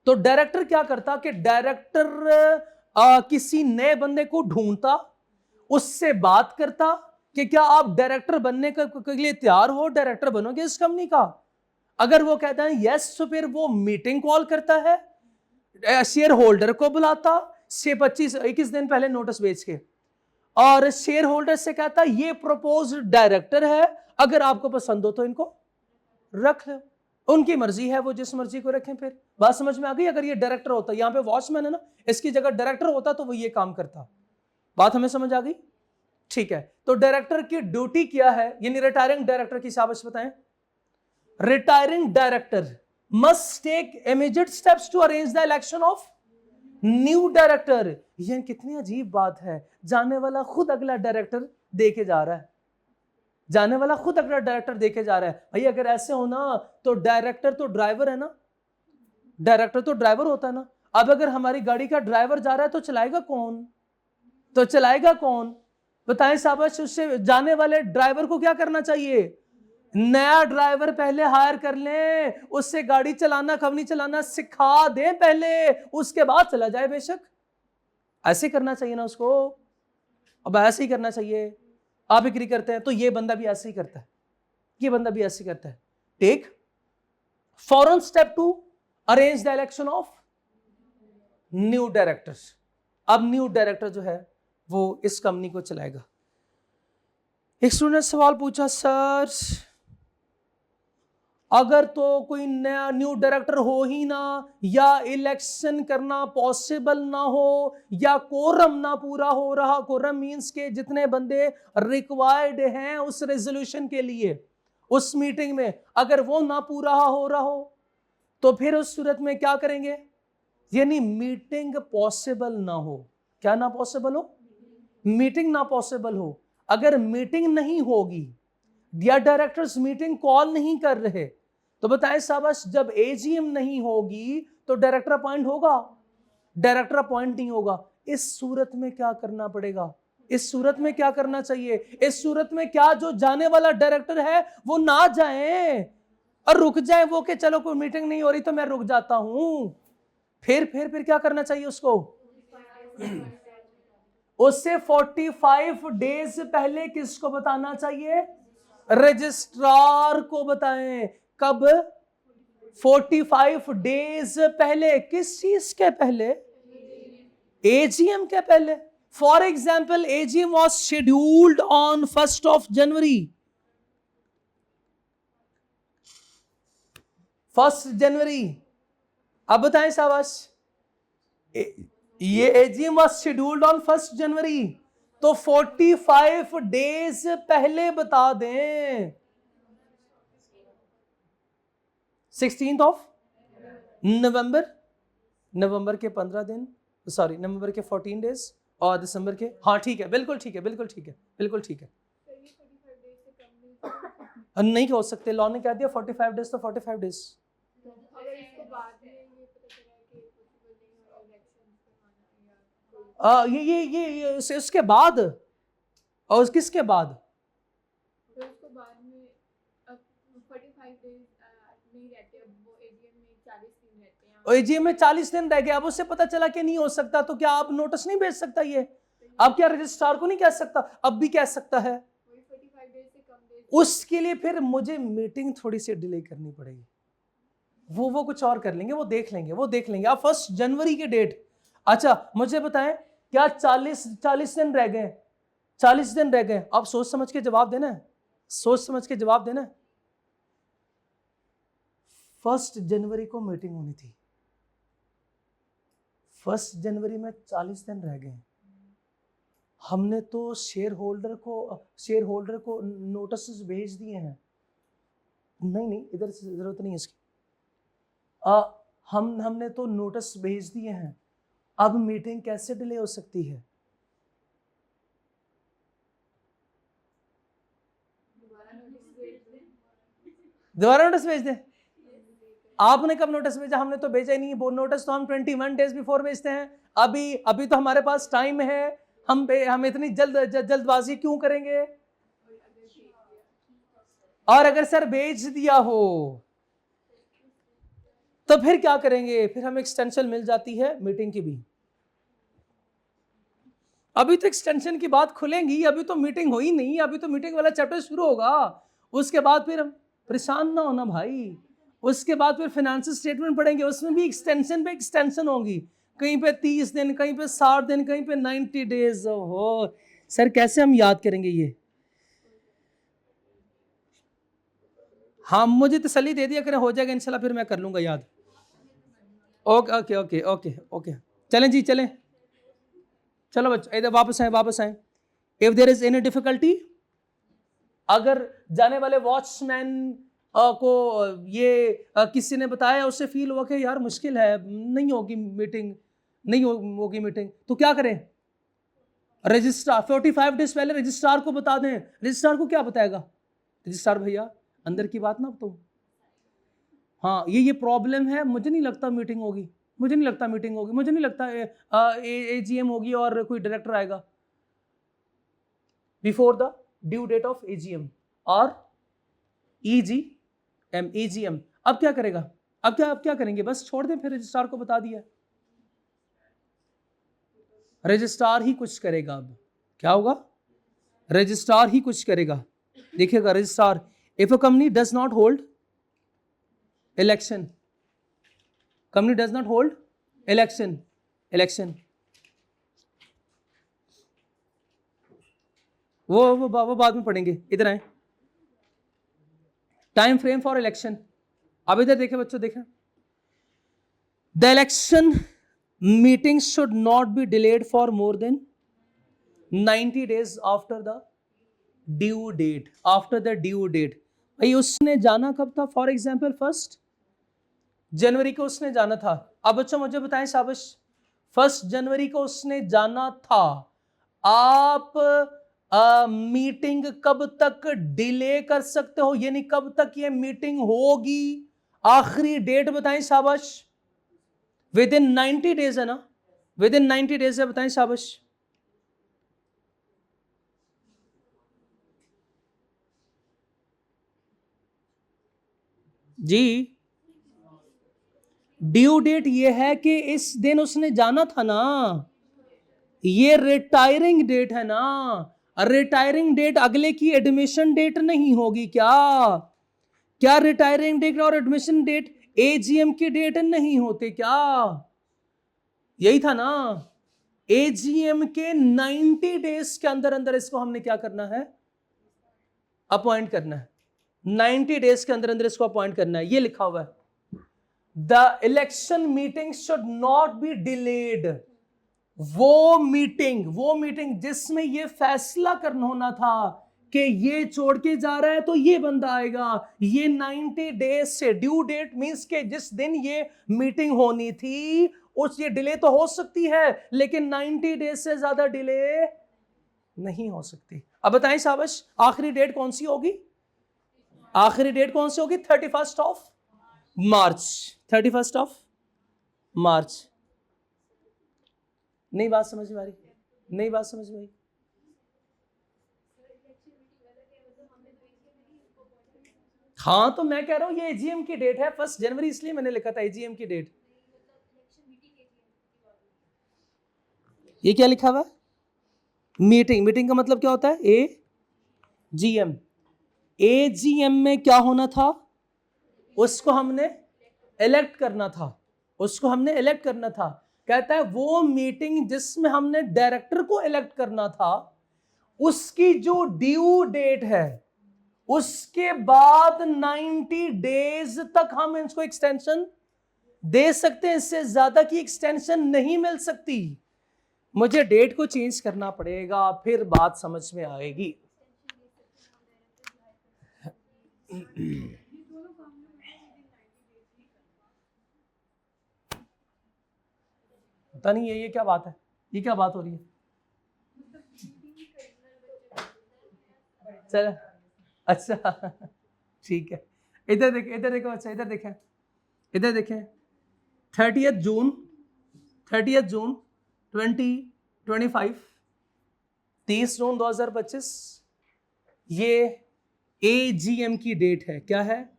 तो डायरेक्टर क्या करता कि डायरेक्टर किसी नए बंदे को ढूंढता, उससे बात करता कि क्या आप डायरेक्टर बनने के लिए तैयार हो, डायरेक्टर बनोगे इस कंपनी का? अगर वो कहता है यस, तो फिर वो मीटिंग कॉल करता है, शेयर होल्डर को बुलाता, 21 दिन पहले नोटिस भेज के, और शेयर होल्डर से कहता ये प्रपोज डायरेक्टर है, अगर आपको पसंद हो तो इनको रख लो। उनकी मर्जी है, वो जिस मर्जी को रखें। फिर बात समझ में आ गई? अगर ये डायरेक्टर होता, यहां पे वॉचमैन है ना, इसकी जगह डायरेक्टर होता तो वो ये काम करता। बात हमें समझ आ गई? ठीक है, तो डायरेक्टर की ड्यूटी क्या है, यानी रिटायरिंग डायरेक्टर की शाबाश बताएं। Retiring director must take immediate steps to arrange the election of new director. ये कितनी अजीब बात है, जाने वाला खुद अगला डायरेक्टर देके जा रहा है, जाने वाला खुद अगला डायरेक्टर देके जा रहा है। भाई अगर ऐसे हो ना, तो डायरेक्टर तो ड्राइवर है ना, डायरेक्टर तो ड्राइवर होता है ना। अब अगर हमारी गाड़ी का ड्राइवर जा रहा है तो चलाएगा कौन? तो चलाएगा कौन? बताएं शाबाश, उससे जाने वाले ड्राइवर को क्या करना चाहिए? नया ड्राइवर पहले हायर कर लें, उससे गाड़ी चलाना, कंपनी चलाना सिखा दें पहले, उसके बाद चला जाए बेशक। ऐसे करना चाहिए ना उसको। अब ऐसे ही करना चाहिए। आप एग्री करते हैं? तो ये बंदा भी ऐसे ही करता है, ये बंदा भी ऐसे ही करता है। टेक फॉरन step 2, arrange the election of new directors. अब न्यू डायरेक्टर जो है वो इस कंपनी को चलाएगा। एक स्टूडेंट ने सवाल पूछा, सर अगर तो कोई नया न्यू डायरेक्टर हो ही ना, या इलेक्शन करना पॉसिबल ना हो, या कोरम ना पूरा हो रहा, कोरम मींस के जितने बंदे रिक्वायर्ड हैं उस रेजोल्यूशन के लिए उस मीटिंग में, अगर वो ना पूरा हो रहा हो तो फिर उस सूरत में क्या करेंगे? यानी मीटिंग पॉसिबल ना हो। क्या ना पॉसिबल हो? मीटिंग ना पॉसिबल हो। अगर मीटिंग नहीं होगी या डायरेक्टर्स मीटिंग कॉल नहीं कर रहे तो बताएं शाबाश, जब एजीएम नहीं होगी तो डायरेक्टर अपॉइंट होगा? डायरेक्टर अपॉइंट नहीं होगा। इस सूरत में क्या करना पड़ेगा? इस सूरत में क्या करना चाहिए? इस सूरत में क्या जो जाने वाला डायरेक्टर है वो ना जाए और रुक जाए वो कि चलो कोई मीटिंग नहीं हो रही तो मैं रुक जाता हूं। फिर क्या करना चाहिए उसको? उससे 45 डेज पहले किसको बताना चाहिए? रजिस्ट्रार को बताएं। कब? 45 डेज पहले। किस चीज के पहले? एजीएम के पहले। For example, AGM was scheduled on 1st of January। 1st January। अब बताएं शाबाश, ये AGM was scheduled on 1st January, तो 45 डेज पहले बता दें। 16th of November, नवंबर के 15 दिन, सॉरी नवंबर के 14 डेज और दिसंबर के, हाँ ठीक है, बिल्कुल ठीक है, बिल्कुल ठीक है, बिल्कुल ठीक है। नहीं हो सकते, लॉ ने क्या दिया? 45 डेज तो 45 डेज। ये उसके बाद, और किसके बाद? एजीएम में 40 दिन रह गए। अब उससे पता चला कि नहीं हो सकता तो क्या आप नोटिस नहीं भेज सकता? ये अब क्या रजिस्ट्रार को नहीं कह सकता? अब भी कह सकता है। उसके लिए फिर मुझे मीटिंग थोड़ी सी डिले करनी पड़ेगी। वो कुछ और कर लेंगे, वो देख लेंगे, वो देख लेंगे। अब 1st जनवरी की डेट, अच्छा मुझे बताएं क्या 40 दिन रह गए? 40 दिन रह गए। अब सोच समझ के जवाब देना है, सोच समझ के जवाब देना है। 1st जनवरी को मीटिंग होनी थी, 1st जनवरी में 40 दिन रह गए। हमने तो शेयर होल्डर को नोटिस भेज दिए हैं। नहीं इधर से जरूरत नहीं है इसकी। हमने तो नोटिस भेज दिए हैं। अब मीटिंग कैसे डिले हो सकती है? दोबारा नोटिस भेज दें? आपने कब नोटिस भेजा? हमने तो भेजा ही नहीं। वो नोटिस तो हम 21 डेज बिफोर भेजते हैं। अभी तो हमारे पास टाइम है। हम इतनी जल्दबाजी क्यों करेंगे? और अगर सर भेज दिया हो तो फिर क्या करेंगे? फिर हमें एक्सटेंशन मिल जाती है मीटिंग की भी। अभी तो एक्सटेंशन की बात खुलेंगी, अभी तो मीटिंग हो ही नहीं। अभी तो मीटिंग वाला चैप्टर शुरू होगा। उसके बाद फिर हम परेशान ना होना भाई। उसके बाद फिर फाइनेंशियल स्टेटमेंट पढ़ेंगे, उसमें भी एक्सटेंशन पे एक्सटेंशन होगी। कहीं पे 30 दिन, कहीं पे 60 दिन, कहीं पे 90 डेज। हो सर कैसे हम याद करेंगे ये? हाँ मुझे तसल्ली दे दिया करें, हो जाएगा इंशाल्लाह, फिर मैं कर लूंगा याद। Okay okay okay okay okay, चलें जी चलें। चलो बच्चों इधर वापस आए। If there is any difficulty, अगर जाने वाले वॉचमैन को ये किसी ने बताया, उससे फील हुआ कि यार मुश्किल है, नहीं होगी मीटिंग, तो क्या करें? रजिस्ट्रार 45 डेज पहले रजिस्ट्रार को बता दें। रजिस्ट्रार को क्या बताएगा? रजिस्ट्रार भैया अंदर की बात ना तो, हाँ ये प्रॉब्लम है, मुझे नहीं लगता मीटिंग होगी, मुझे नहीं लगता एजीएम होगी और कोई डायरेक्टर आएगा before the due date of AGM और एजीएम। अब क्या करेगा? अब क्या करेंगे? बस छोड़ दें, फिर रजिस्ट्रार को बता दिया। रजिस्ट्रार ही कुछ करेगा। अब क्या होगा? रजिस्ट्रार ही कुछ करेगा। देखिएगा registrar, if a company does not hold election, company does not hold election, election, वो बाद में पढ़ेंगे, इधर आए, टाइम फ्रेम फॉर इलेक्शन। अब इधर देखें बच्चों, देखें, the election meeting should not be delayed for more than 90 days after the due date, after the due date. भाई उसने जाना कब था? फॉर एग्जाम्पल 1 जनवरी को उसने जाना था। अब बच्चों मुझे बताएं शाबाश, 1 जनवरी को उसने जाना था, आप मीटिंग कब तक डिले कर सकते हो, यानी कब तक ये मीटिंग होगी? आखिरी डेट बताएं शाबाश। विद इन 90 days है ना, विद इन 90 days है, बताएं शाबाश। जी, ड्यू डेट ये है कि इस दिन उसने जाना था ना, ये रिटायरिंग डेट है ना। रिटायरिंग डेट अगले की एडमिशन डेट नहीं होगी क्या? क्या रिटायरिंग डेट और एडमिशन डेट एजीएम की डेट नहीं होते क्या? यही था ना, एजीएम के 90 days के अंदर अंदर इसको हमने क्या करना है? अपॉइंट करना है। 90 days के अंदर अंदर इसको अपॉइंट करना है, ये लिखा हुआ है। The election meeting should not be delayed. वो मीटिंग जिसमें ये फैसला करना होना था कि ये छोड़ के जा रहा है तो ये बंदा आएगा, ये 90 days से, ड्यू डेट मींस के जिस दिन ये मीटिंग होनी थी उस, ये डिले तो हो सकती है लेकिन 90 days से ज्यादा डिले नहीं हो सकती। अब बताएं शाबाश, आखिरी डेट कौन सी होगी? आखिरी डेट कौन सी होगी? 31 मार्च, 31 मार्च। नहीं बात समझ में आ रही? नहीं बात समझ में आई? हाँ तो मैं कह रहा हूं ये एजीएम की डेट है 1 जनवरी, इसलिए मैंने लिखा था एजीएम की डेट। ये क्या लिखा हुआ? मीटिंग का मतलब क्या होता है? एजीएम। एजीएम में क्या होना था? उसको हमने इलेक्ट करना था, उसको हमने इलेक्ट करना था। कहता है वो मीटिंग जिसमें हमने डायरेक्टर को इलेक्ट करना था, उसकी जो ड्यू डेट है उसके बाद 90 days तक हम इसको एक्सटेंशन दे सकते हैं, इससे ज्यादा की एक्सटेंशन नहीं मिल सकती। मुझे डेट को चेंज करना पड़ेगा, फिर बात समझ में आएगी। पता नहीं ये क्या बात है, ये क्या बात हो रही है? चल अच्छा ठीक है, इधर देखें, इधर देखो, अच्छा इधर देखें, इधर देखें, 30 जून 2025, 30 जून 2025, ये एजीएम की डेट है। क्या है?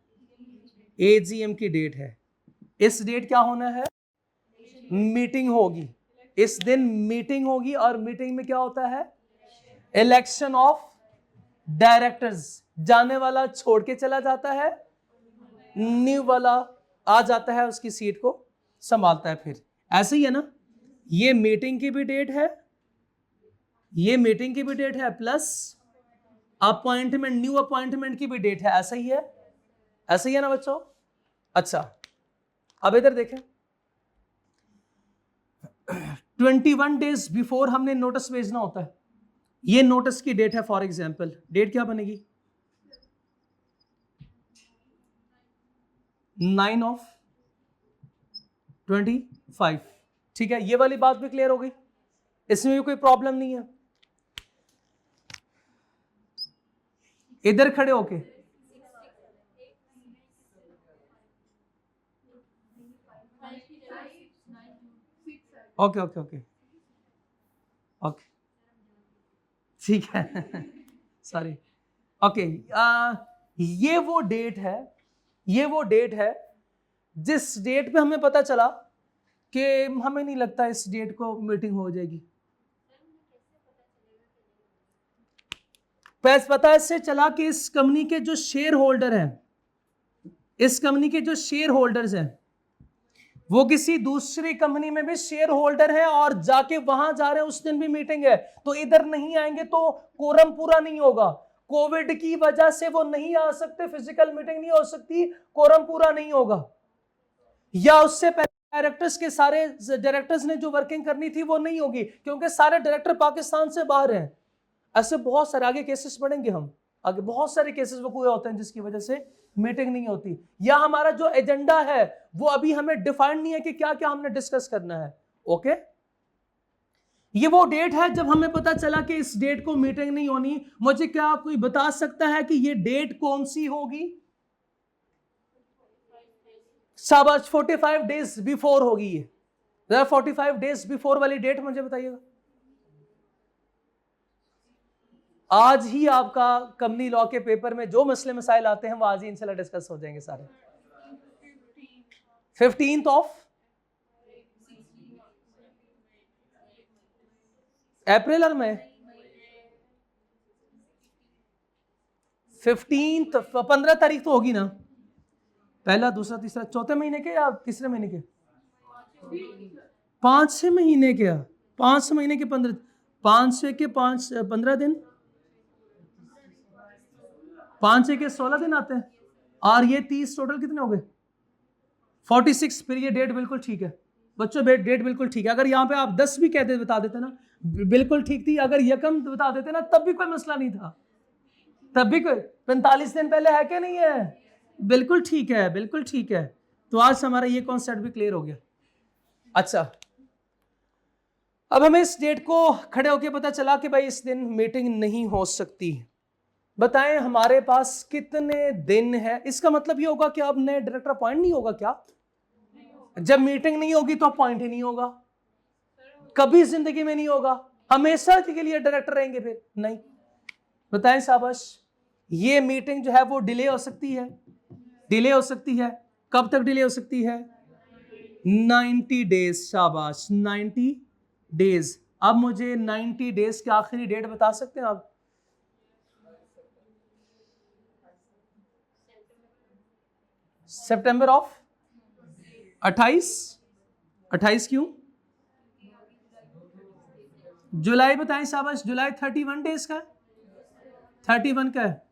एजीएम की डेट है। इस डेट क्या होना है? मीटिंग होगी, इस दिन मीटिंग होगी, और मीटिंग में क्या होता है? Election of directors. जाने वाला छोड़ के चला जाता है, न्यू वाला आ जाता है, उसकी सीट को संभालता है। फिर ऐसे ही है ना, ये मीटिंग की भी डेट है, ये मीटिंग की भी डेट है, प्लस अपॉइंटमेंट, न्यू अपॉइंटमेंट की भी डेट है। ऐसा ही है, ऐसा ही है ना बच्चों? अच्छा अब इधर देखें, 21 days बिफोर हमने नोटिस भेजना होता है। ये नोटिस की डेट है, फॉर एग्जाम्पल डेट क्या बनेगी? 9/25। ठीक है, ये वाली बात भी क्लियर हो गई, इसमें भी कोई प्रॉब्लम नहीं है। इधर खड़े होके ओके ओके ओके ओके ठीक है सॉरी ओके। ये वो डेट है, ये वो डेट है जिस डेट पे हमें पता चला कि हमें नहीं लगता इस डेट को मीटिंग हो जाएगी। पता इससे चला कि इस कंपनी के जो शेयर होल्डर हैं, इस कंपनी के जो शेयर होल्डर्स हैं वो किसी दूसरी कंपनी में भी शेयर होल्डर है और जाके वहां जा रहे हैं, उस दिन भी मीटिंग है, तो इधर नहीं आएंगे तो कोरम पूरा नहीं होगा। कोविड की वजह से वो नहीं आ सकते, फिजिकल मीटिंग नहीं हो सकती, कोरम पूरा नहीं होगा। या उससे पहले डायरेक्टर्स के सारे डायरेक्टर्स ने जो वर्किंग करनी थी वो नहीं होगी, क्योंकि सारे डायरेक्टर पाकिस्तान से बाहर हैं। ऐसे बहुत सारे आगे केसेस पढ़ेंगे हम, आगे बहुत सारे केसेस वो हुए होते हैं जिसकी वजह से मीटिंग नहीं होती। या हमारा जो एजेंडा है वो अभी हमें डिफाइन नहीं है कि क्या क्या हमने डिस्कस करना है। ओके, ये वो डेट है जब हमें पता चला कि इस डेट को मीटिंग नहीं होनी। मुझे क्या कोई बता सकता है कि ये डेट कौन सी होगी? शाबाश, 45 डेज बिफोर होगी ये। 45 डेज बिफोर वाली डेट मुझे बताइएगा। आज ही आपका कंपनी लॉ के पेपर में जो मसले मसाइल आते हैं वो आज ही इंशाल्लाह डिस्कस हो जाएंगे सारे। 15th ऑफ अप्रैल और मई, 15th 15 तारीख तो होगी ना? पहला, दूसरा, तीसरा, चौथे महीने के या तीसरे महीने के? 5 महीने के, 5 महीने के 15, 5 के 5 15 दिन, 5 के 16 दिन आते हैं, और ये 30 टोटल कितने हो गए? 46। फिर ये डेट बिल्कुल ठीक है बच्चों, डेट बिल्कुल ठीक है। अगर यहाँ पे आप 10 भी कहते बता देते ना, बिल्कुल ठीक थी। अगर यकम बता देते ना तब भी कोई मसला नहीं था, तब भी कोई 45 दिन पहले है कि नहीं है? बिल्कुल ठीक है, बिल्कुल ठीक है। तो आज हमारा ये कॉन्सेप्ट भी क्लियर हो गया। अच्छा, अब हमें इस डेट को खड़े होके पता चला कि भाई इस दिन मीटिंग नहीं हो सकती। बताएं हमारे पास कितने दिन है? इसका मतलब ये होगा कि अब नए डायरेक्टर अपॉइंट नहीं होगा क्या? जब मीटिंग नहीं होगी तो अपॉइंट ही नहीं होगा, कभी जिंदगी में नहीं होगा, हमेशा के लिए डायरेक्टर रहेंगे फिर नहीं। बताएं शाबाश, ये मीटिंग जो है वो डिले हो सकती है, डिले हो सकती है। कब तक डिले हो सकती है? 90 डेज। शाबाश, 90 डेज। अब मुझे 90 डेज की आखिरी डेट बता सकते हैं आप? सितंबर ऑफ 28। 28 क्यों? जुलाई बताएं शाबाश, जुलाई 31 डेज का है, 31 का है।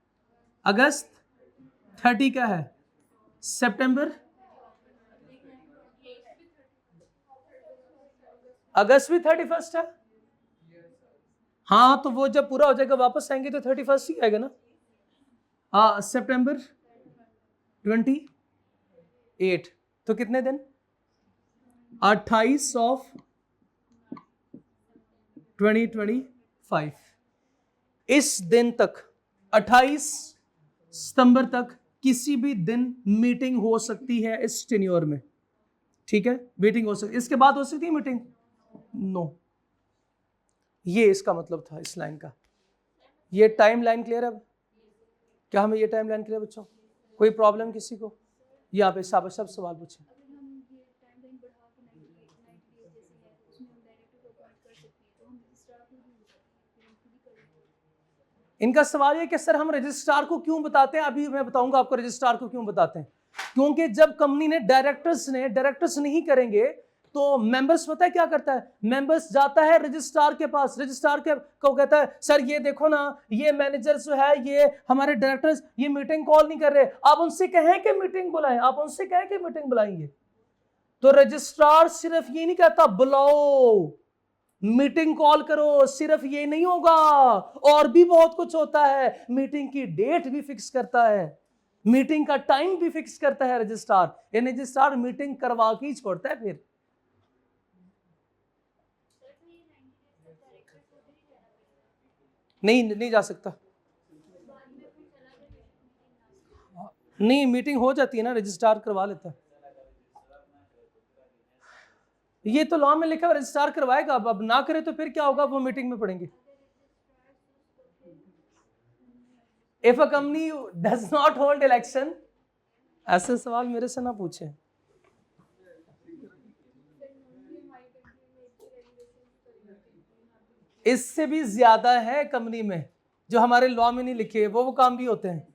अगस्त 30 का है। सितंबर, अगस्त भी 31 है। हाँ, तो वो जब पूरा हो जाएगा वापस आएंगे तो 31 ही आएगा ना। हाँ, सितंबर 28, तो कितने दिन? 28 ऑफ 2025। इस दिन तक, 28 सितंबर तक किसी भी दिन मीटिंग हो सकती है इस टेन्योर में। ठीक है, मीटिंग हो सकती, इसके बाद हो सकती है मीटिंग? नो। ये इसका मतलब था इस लाइन का। ये टाइम लाइन क्लियर है? अब क्या हमें ये टाइम लाइन क्लियर बच्चों? कोई प्रॉब्लम किसी को? यहाँ पे सब सवाल पूछे। इनका सवाल है कि सर हम रजिस्ट्रार को क्यों बताते हैं? अभी मैं बताऊंगा आपको रजिस्ट्रार को क्यों बताते हैं। क्योंकि जब कंपनी ने डायरेक्टर्स नहीं करेंगे तो मेंबर्स पता है क्या करता है? मेंबर्स जाता है रजिस्ट्रार के पास, रजिस्ट्रार के को कहता है सर ये देखो ना, ये मैनेजर जो है, ये हमारे डायरेक्टर्स ये मीटिंग कॉल नहीं कर रहे, आप उनसे कहें कि मीटिंग बुलाएं, आप उनसे कहें कि मीटिंग बुलाएंगे। तो रजिस्ट्रार सिर्फ ये नहीं कहता बुलाओ, मीटिंग कॉल करो, सिर्फ ये नहीं होगा, और भी बहुत कुछ होता है। मीटिंग की डेट भी फिक्स करता है, मीटिंग का टाइम भी फिक्स करता है रजिस्ट्रार। ये रजिस्ट्रार मीटिंग करवा के ही छोड़ता है फिर। नहीं जा सकता, नहीं, मीटिंग हो जाती है ना, रजिस्ट्रार करवा लेता है। ये तो लॉ में लिखा है रजिस्ट्रार करवाएगा, अब ना करे तो फिर क्या होगा? वो मीटिंग में पढ़ेंगे। If a company does not hold election, ऐसे सवाल मेरे से ना पूछे। इससे भी ज्यादा है कंपनी में जो हमारे लॉ में नहीं लिखे, वो काम भी होते हैं।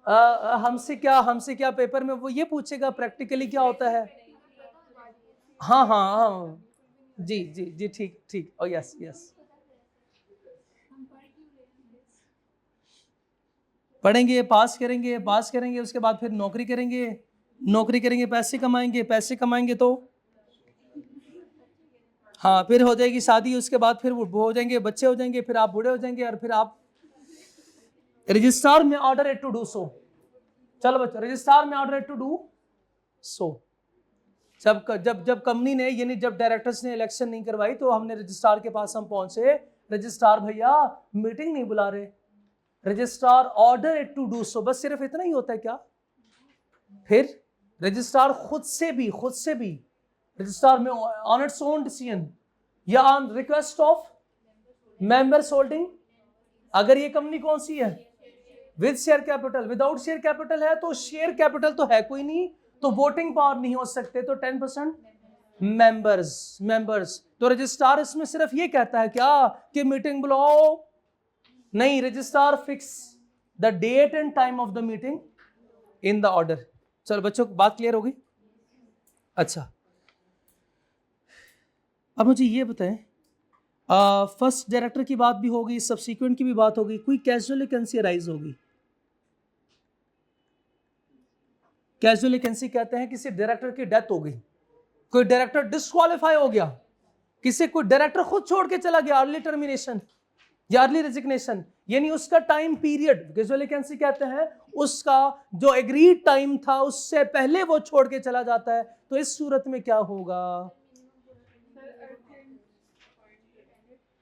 हमसे क्या पेपर में वो ये पूछेगा प्रैक्टिकली क्या होता है। हाँ हाँ हाँ, जी जी जी, ठीक ठीक, ओ यस यस। पढ़ेंगे, पास करेंगे, उसके बाद फिर नौकरी करेंगे, पैसे कमाएंगे तो हाँ, फिर हो जाएगी शादी, उसके बाद फिर वो हो जाएंगे, बच्चे हो जाएंगे, फिर आप बूढ़े हो जाएंगे, और फिर आप रजिस्ट्रार में ऑर्डर टू डू सो। चलो बच्चों, रजिस्ट्रार में ऑर्डर टू डू सो। जब जब जब कंपनी ने, यानी जब डायरेक्टर्स ने इलेक्शन नहीं करवाई, तो हमने रजिस्ट्रार के पास हम पहुंचे, रजिस्ट्रार भैया मीटिंग नहीं बुला रहे, registrar order to do so. बस सिर्फ इतना ही होता है क्या? फिर रजिस्ट्रार खुद से भी रजिस्ट्रार में ऑन इट्स ओन डिसीजन या on request of members holding, अगर ये कंपनी कौन सी है with share capital, without share capital है, तो शेयर कैपिटल तो है कोई नहीं, तो वोटिंग पावर नहीं हो सकते, तो 10% मेंबर्स। तो रजिस्ट्रार इसमें सिर्फ ये कहता है क्या कि मीटिंग बुलाओ? नहीं, registrar fix the date and time of the meeting in the order. चलो बच्चों, बात क्लियर होगी? अच्छा, अब मुझे ये बताएं, फर्स्ट डायरेक्टर की बात भी होगी, सब्सीक्वेंट की भी बात होगी, कोई कैजुअल वैकेंसी अराइज होगी। कैजुअल वैकेंसी कहते हैं किसी डायरेक्टर की डेथ हो गई, कोई डायरेक्टर डिस्क्वालीफाई हो गया, कोई डायरेक्टर खुद छोड़ के चला गया, अर्ली टर्मिनेशन या अर्ली रेजिग्नेशन, यानी उसका टाइम पीरियड, कैजुअल वैकेंसी कहते हैं उसका जो एग्रीड टाइम था उससे पहले वो छोड़ के चला जाता है, तो इस सूरत में क्या होगा?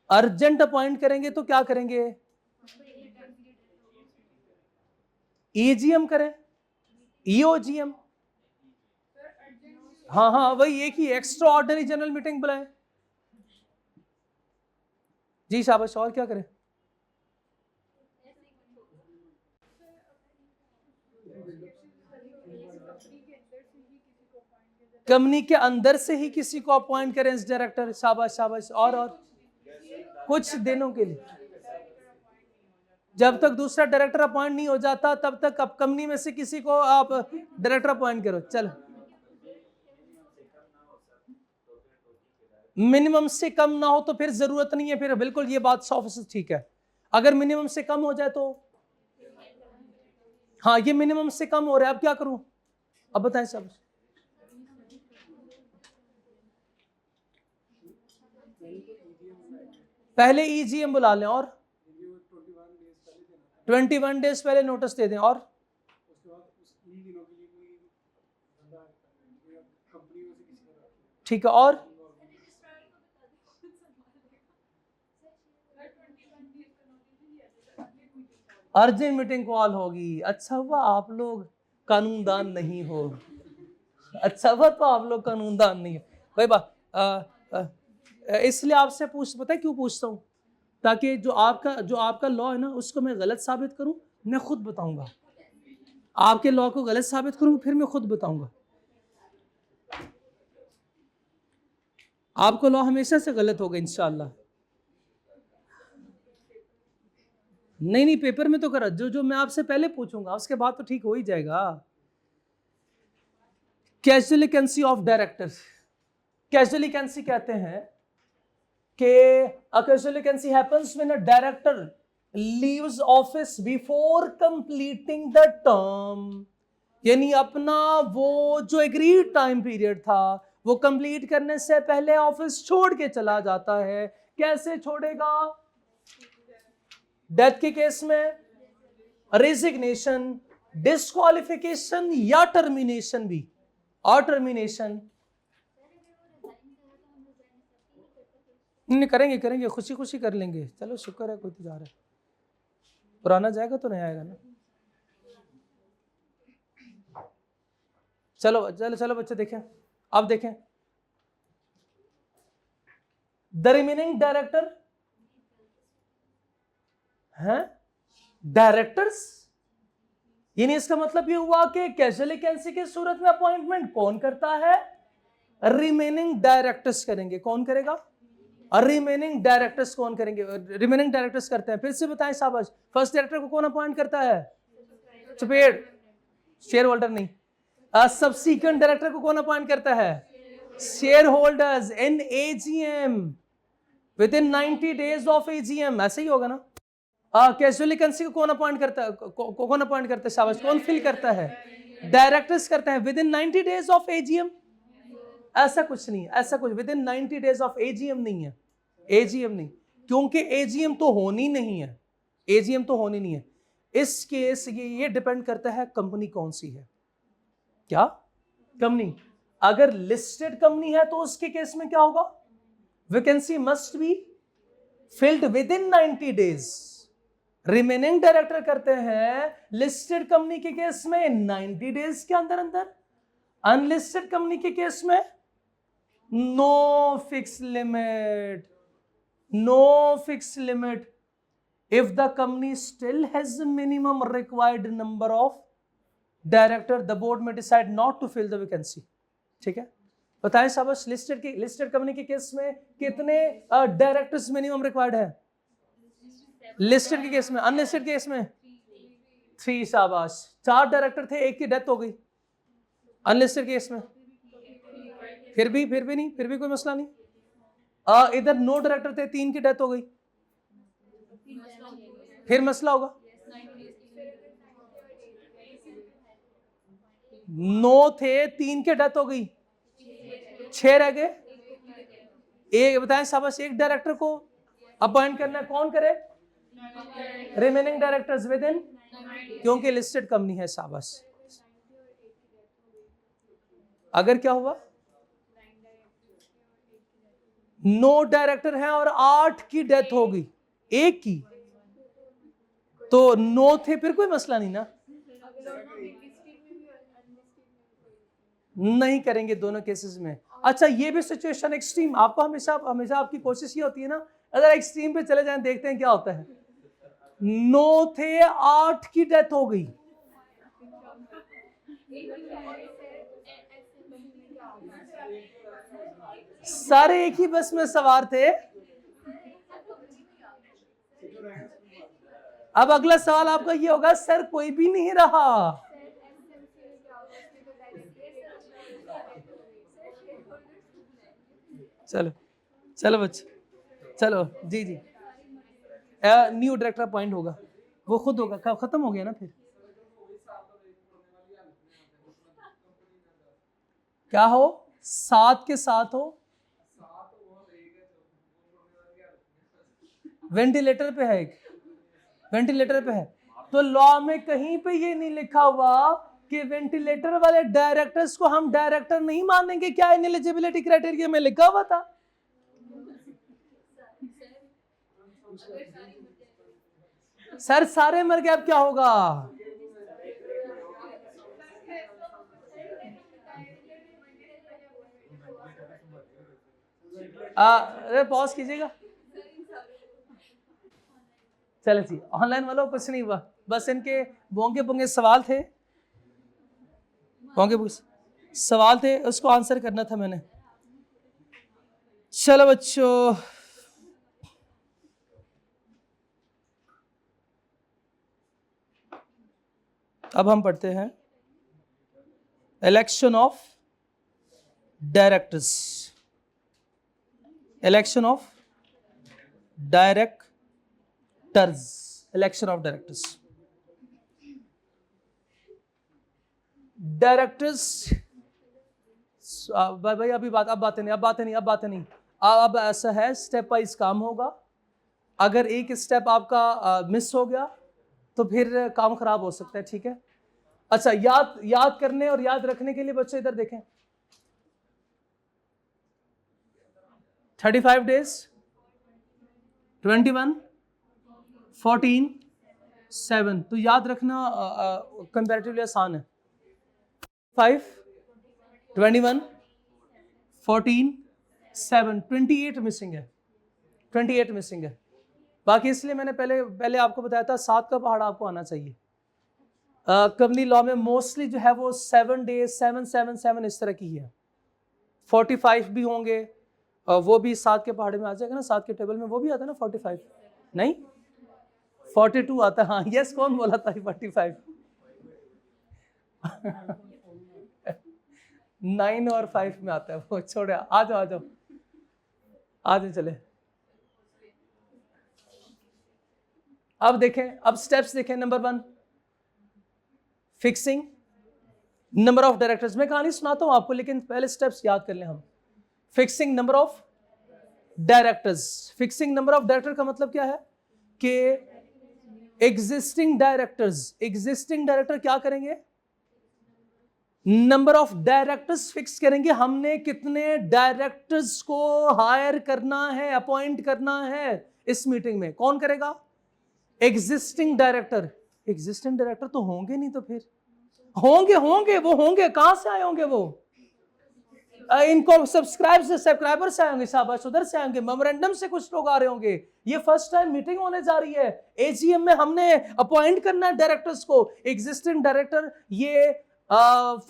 अर्जेंट अपॉइंट करेंगे तो क्या करेंगे? ईजीएम करें, ईओजीएम, हाँ हाँ वही, एक ही एक्स्ट्रा ऑर्डिनरी जनरल मीटिंग बुलाएं। जी शाबाश, और क्या करें? कंपनी के अंदर से ही किसी को अपॉइंट करें एज डायरेक्टर, शाबाश शाबाश, और कुछ दिनों के लिए, जब तक दूसरा डायरेक्टर अपॉइंट नहीं हो जाता तब तक अब कंपनी में से किसी को आप डायरेक्टर अपॉइंट करो। चलो, मिनिमम से कम ना हो तो फिर जरूरत नहीं है, फिर बिल्कुल ये बात 100% ठीक है। अगर मिनिमम से कम हो जाए तो, हाँ ये मिनिमम से कम हो रहा है, अब क्या करूं? अब बताएं सब। पहले ईजीएम बुला लें, और 21 डेज पहले नोटिस दे दें, और ठीक है, और अर्जेंट मीटिंग कॉल होगी। अच्छा हुआ आप लोग कानूनदान नहीं हो, अच्छा हुआ तो आप लोग कानूनदान नहीं हो भाई। बात इसलिए आपसे पता है क्यों पूछता हूँ? ताकि जो आपका लॉ है ना, उसको मैं गलत साबित करूं, मैं खुद बताऊंगा। आपके लॉ को गलत साबित करूं, फिर मैं खुद बताऊंगा। आपका लॉ हमेशा से गलत होगा इंशाल्लाह। नहीं, पेपर में तो करा, जो मैं आपसे पहले पूछूंगा उसके बाद तो ठीक हो ही जाएगा। Casual vacancy of directors, casual vacancy कहते हैं कि a casual vacancy happens when a director leaves office before completing the term, यानी अपना वो जो एग्रीड टाइम पीरियड था वो कंप्लीट करने से पहले ऑफिस छोड़ के चला जाता है। कैसे छोड़ेगा? डेथ के केस में, रेजिग्नेशन, डिस्क्वालिफिकेशन या टर्मिनेशन भी, और टर्मिनेशन नहीं करेंगे खुशी खुशी कर लेंगे। चलो शुक्र है कोई तो जा रहा है, पुराना जाएगा तो नया आएगा ना। चलो चलो चलो बच्चे देखें, अब देखें द रिमेनिंग डायरेक्टर हैं डायरेक्टर्स, यानी इसका मतलब ये हुआ कि कैजुअल वैकेंसी की सूरत में अपॉइंटमेंट कौन करता है? रिमेनिंग डायरेक्टर्स करेंगे। कौन करेगा? रिमेनिंग डायरेक्टर्स कौन करेंगे? रिमेनिंग डायरेक्टर्स करते हैं। फिर से बताएं शाबाश, फर्स्ट डायरेक्टर को कौन अपॉइंट करता है? चपेट, शेयर होल्डर नहीं। सबसीक्वेंट डायरेक्टर को कौन अपॉइंट करता है? Share holders in AGM with in 90 days of AGM, ऐसे ही होगा ना। कैजुअल वैकेंसी को कौन अपॉइंट करता है? कौन अपॉइंट करता है? शाबाश, कौन फिल करता है? डायरेक्टर्स करते हैं with in 90 days of AGM. ऐसा कुछ नहीं, ऐसा कुछ with in 90 days of AGM नहीं है, एजीएम नहीं, क्योंकि एजीएम तो होनी नहीं है, एजीएम तो होनी नहीं है। इस केस ये डिपेंड करता है कंपनी कौन सी है। क्या कंपनी? अगर लिस्टेड कंपनी है तो उसके केस में क्या होगा? Vacancy must be filled with in 90 days. Remaining director करते हैं लिस्टेड कंपनी के केस में 90 डेज के अंदर अंदर। अनलिस्टेड कंपनी के केस में no fix limit, no fix limit. If the company still has the minimum required number of director, the board may decide not to fill the vacancy. ठीक है, बताएं शाबाश। लिस्टेड कंपनी के केस में कितने डायरेक्टर्स मिनिमम रिक्वायर्ड है? लिस्टेड के केस में। अनलिस्टेड के केस में 3। शाबाश, 4 डायरेक्टर थे, एक की डेथ हो गई। अनलिस्टेड केस में फिर भी नहीं, फिर भी कोई मसला नहीं। इधर नो डायरेक्टर थे, 3 की डेथ हो गई, फिर मसला होगा। 9 थे, 3 के डेथ हो गई, 6 रह गए। एक बताएं शाबाश, एक डायरेक्टर को अपॉइंट करना है, कौन करे? रिमेनिंग डायरेक्टर्स विद इन, क्योंकि लिस्टेड कंपनी है। शाबाश। अगर क्या हुआ? 9 डायरेक्टर हैं और 8 की डेथ हो गई, एक की, तो 9 थे, फिर कोई मसला नहीं ना। नहीं करेंगे दोनों केसेस में। अच्छा, ये भी सिचुएशन एक्सट्रीम, आपको हमेशा आपकी कोशिश ये होती है ना, अगर एक्सट्रीम पे चले जाएं, देखते हैं क्या होता है। 9 थे, 8 की डेथ हो गई। सारे एक ही बस में सवार थे। अब अगला सवाल आपका ये होगा, सर कोई भी नहीं रहा। चलो बच्चे, चलो जी। न्यू डायरेक्टर अपॉइंट होगा, वो खुद होगा, खत्म हो गया ना। फिर क्या हो? 7 के साथ हो, वेंटिलेटर पे है, एक वेंटिलेटर पे है। तो लॉ में कहीं पे ये नहीं लिखा हुआ कि वेंटिलेटर वाले डायरेक्टर्स को हम डायरेक्टर नहीं मानेंगे। क्या इनएलिजिबिलिटी क्राइटेरिया में लिखा हुआ था? सर सारे मर गए, अब क्या होगा? पॉज कीजिएगा। चलो जी, ऑनलाइन वालों कुछ नहीं हुआ, बस इनके बोंगे सवाल थे, सवाल थे, उसको आंसर करना था मैंने। चलो बच्चों, अब हम पढ़ते हैं election of directors. Election of directors, election of directors. Directors भाई अभी बातें नहीं। अब ऐसा है, स्टेप वाइज काम होगा। अगर एक स्टेप आपका मिस हो गया तो फिर काम खराब हो सकता है, ठीक है। अच्छा, याद करने और याद रखने के लिए बच्चे इधर देखें। 35 डेज, 21, 14, 7, तो याद रखना कंपैरेटिवली आसान है। 5, 21, 14, 7, 28 मिसिंग है, 28 मिसिंग है। बाकी इसलिए मैंने पहले आपको बताया था 7 का पहाड़ आपको आना चाहिए। कंपनी लॉ में मोस्टली जो है वो 7 डेज, 7, 7, 7 इस तरह की है। 45 भी होंगे, वो भी 7 के पहाड़े में आ जाएगा ना, 7 के टेबल में वो भी आता है ना। 45 नहीं, 42 आता है। हाँ यस, कौन बोला था 45? 9 और 5 में आता है वो, छोड़े, आ जाओ आ जाओ आ जाओ चले। अब देखें, अब स्टेप्स देखें। Number 1, fixing number of directors. मैं कहानी सुनाता हूं आपको, लेकिन पहले स्टेप्स याद कर लें हम। Fixing number of directors. Fixing number of director का मतलब क्या है कि एग्जिस्टिंग डायरेक्टर क्या करेंगे, नंबर ऑफ डायरेक्टर्स फिक्स करेंगे। हमने कितने डायरेक्टर्स को हायर करना है, अपॉइंट करना है इस मीटिंग में, कौन करेगा, एग्जिस्टिंग डायरेक्टर। एग्जिस्टिंग डायरेक्टर तो होंगे नहीं, तो फिर वो होंगे कहां से आए होंगे वो, इनको सब्सक्राइबर से आएंगे, शाबाश, उधर से आएंगे, मेमोरेंडम से कुछ लोग आ रहे होंगे। ये फर्स्ट टाइम मीटिंग होने जा रही है, एजीएम में हमने अपॉइंट करना है डायरेक्टर्स को। एग्जिस्टिंग डायरेक्टर ये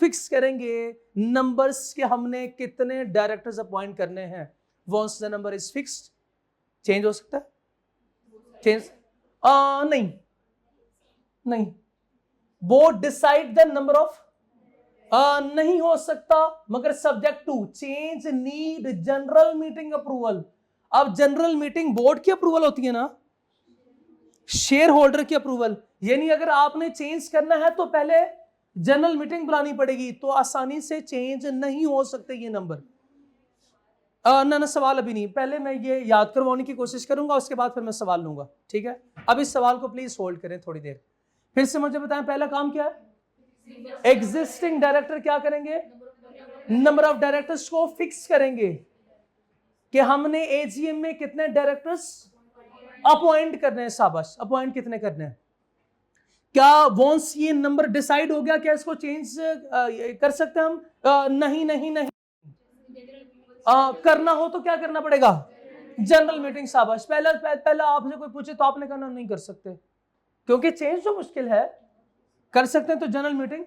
फिक्स करेंगे नंबर्स के, हमने कितने डायरेक्टर्स अपॉइंट करने हैं। Once the number is fixed, change हो सकता है, चेंज नहीं, वो डिसाइड द नंबर ऑफ नहीं हो सकता, मगर subject to change need general meeting approval. अब जनरल मीटिंग बोर्ड की अप्रूवल होती है ना, शेयर होल्डर की अप्रूवल, यानी अगर आपने चेंज करना है तो पहले जनरल मीटिंग बुलानी पड़ेगी, तो आसानी से चेंज नहीं हो सकते ये नंबर। ना सवाल अभी नहीं, पहले मैं ये याद करवाने की कोशिश करूंगा, उसके बाद फिर मैं सवाल लूंगा, ठीक है। अब इस सवाल को प्लीज होल्ड करें थोड़ी देर, फिर से मुझे बताएं पहला काम क्या है। एग्जिस्टिंग डायरेक्टर क्या करेंगे, नंबर ऑफ डायरेक्टर्स को फिक्स करेंगे कि हमने एजीएम में कितने डायरेक्टर्स अपॉइंट करने हैं, शाबाश, अपॉइंट कितने करने हैं। क्या वॉन्स ये नंबर डिसाइड हो गया, क्या इसको चेंज कर सकते हैं हम, नहीं करना हो तो क्या करना पड़ेगा, जनरल मीटिंग, शाबाश। पहला आपसे कोई पूछे तो आपने कहना नहीं कर सकते, क्योंकि चेंज तो मुश्किल है, कर सकते हैं तो जनरल मीटिंग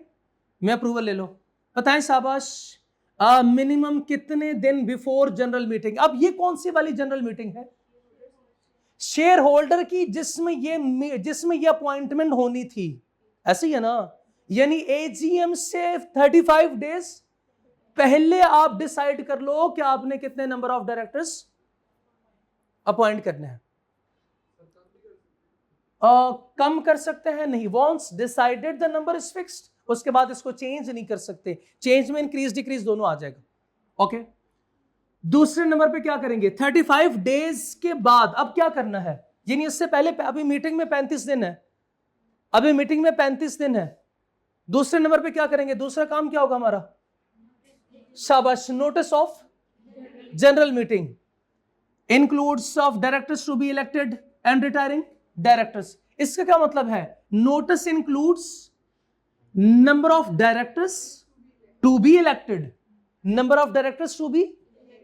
में अप्रूवल ले लो। बताएं शाबाश, मिनिमम कितने दिन बिफोर जनरल मीटिंग। अब ये कौन सी वाली जनरल मीटिंग है, शेयर होल्डर की, जिसमें ये अपॉइंटमेंट होनी थी, ऐसे ही है ना। यानी एजीएम से 35 डेज पहले आप डिसाइड कर लो कि आपने कितने नंबर ऑफ डायरेक्टर्स अपॉइंट करने हैं। कम कर सकते हैं नहीं, once decided the number is fixed, उसके बाद इसको चेंज नहीं कर सकते, चेंज में इंक्रीज डिक्रीज दोनों आ जाएगा। ओके, दूसरे नंबर पे क्या करेंगे, 35 डेज के बाद अब क्या करना है, यानी इससे पहले, अभी मीटिंग में 35 दिन है, अभी मीटिंग में 35 दिन है। दूसरे नंबर पे क्या करेंगे, दूसरा काम क्या होगा हमारा, शाबाश, notice of general meeting includes of directors to be elected and retiring directors. इसका क्या मतलब है, notice includes number of directors to be elected, number of directors to be,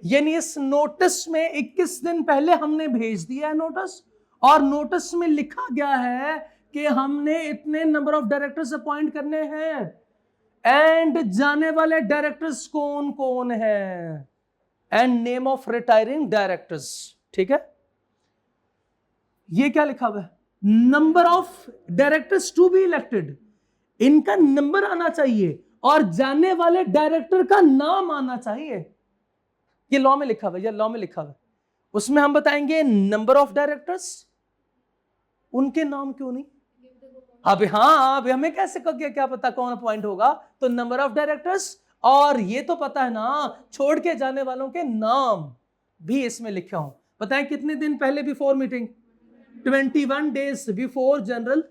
यानी इस नोटिस में 21 दिन पहले हमने भेज दिया है नोटिस, और नोटिस में लिखा गया है कि हमने इतने नंबर ऑफ डायरेक्टर्स अपॉइंट करने हैं, एंड जाने वाले डायरेक्टर्स कौन कौन है, and name of retiring directors, ठीक है। ये क्या लिखा हुआ है, number of directors to be elected, इनका नंबर आना चाहिए और जाने वाले डायरेक्टर का नाम आना चाहिए। ये लॉ में लिखा हुआ है, ये लॉ में लिखा हुआ है। उसमें हम बताएंगे नंबर ऑफ डायरेक्टर्स, उनके नाम क्यों नहीं, अभी हाँ, अभी हमें कैसे क्या पता कौन अपॉइंट होगा, तो नंबर ऑफ डायरेक्टर्स, और ये तो पता है ना, छोड़ के जाने वालों के नाम भी इसमें लिखे हों। बताएं कितने दिन पहले before meeting, 21 days before general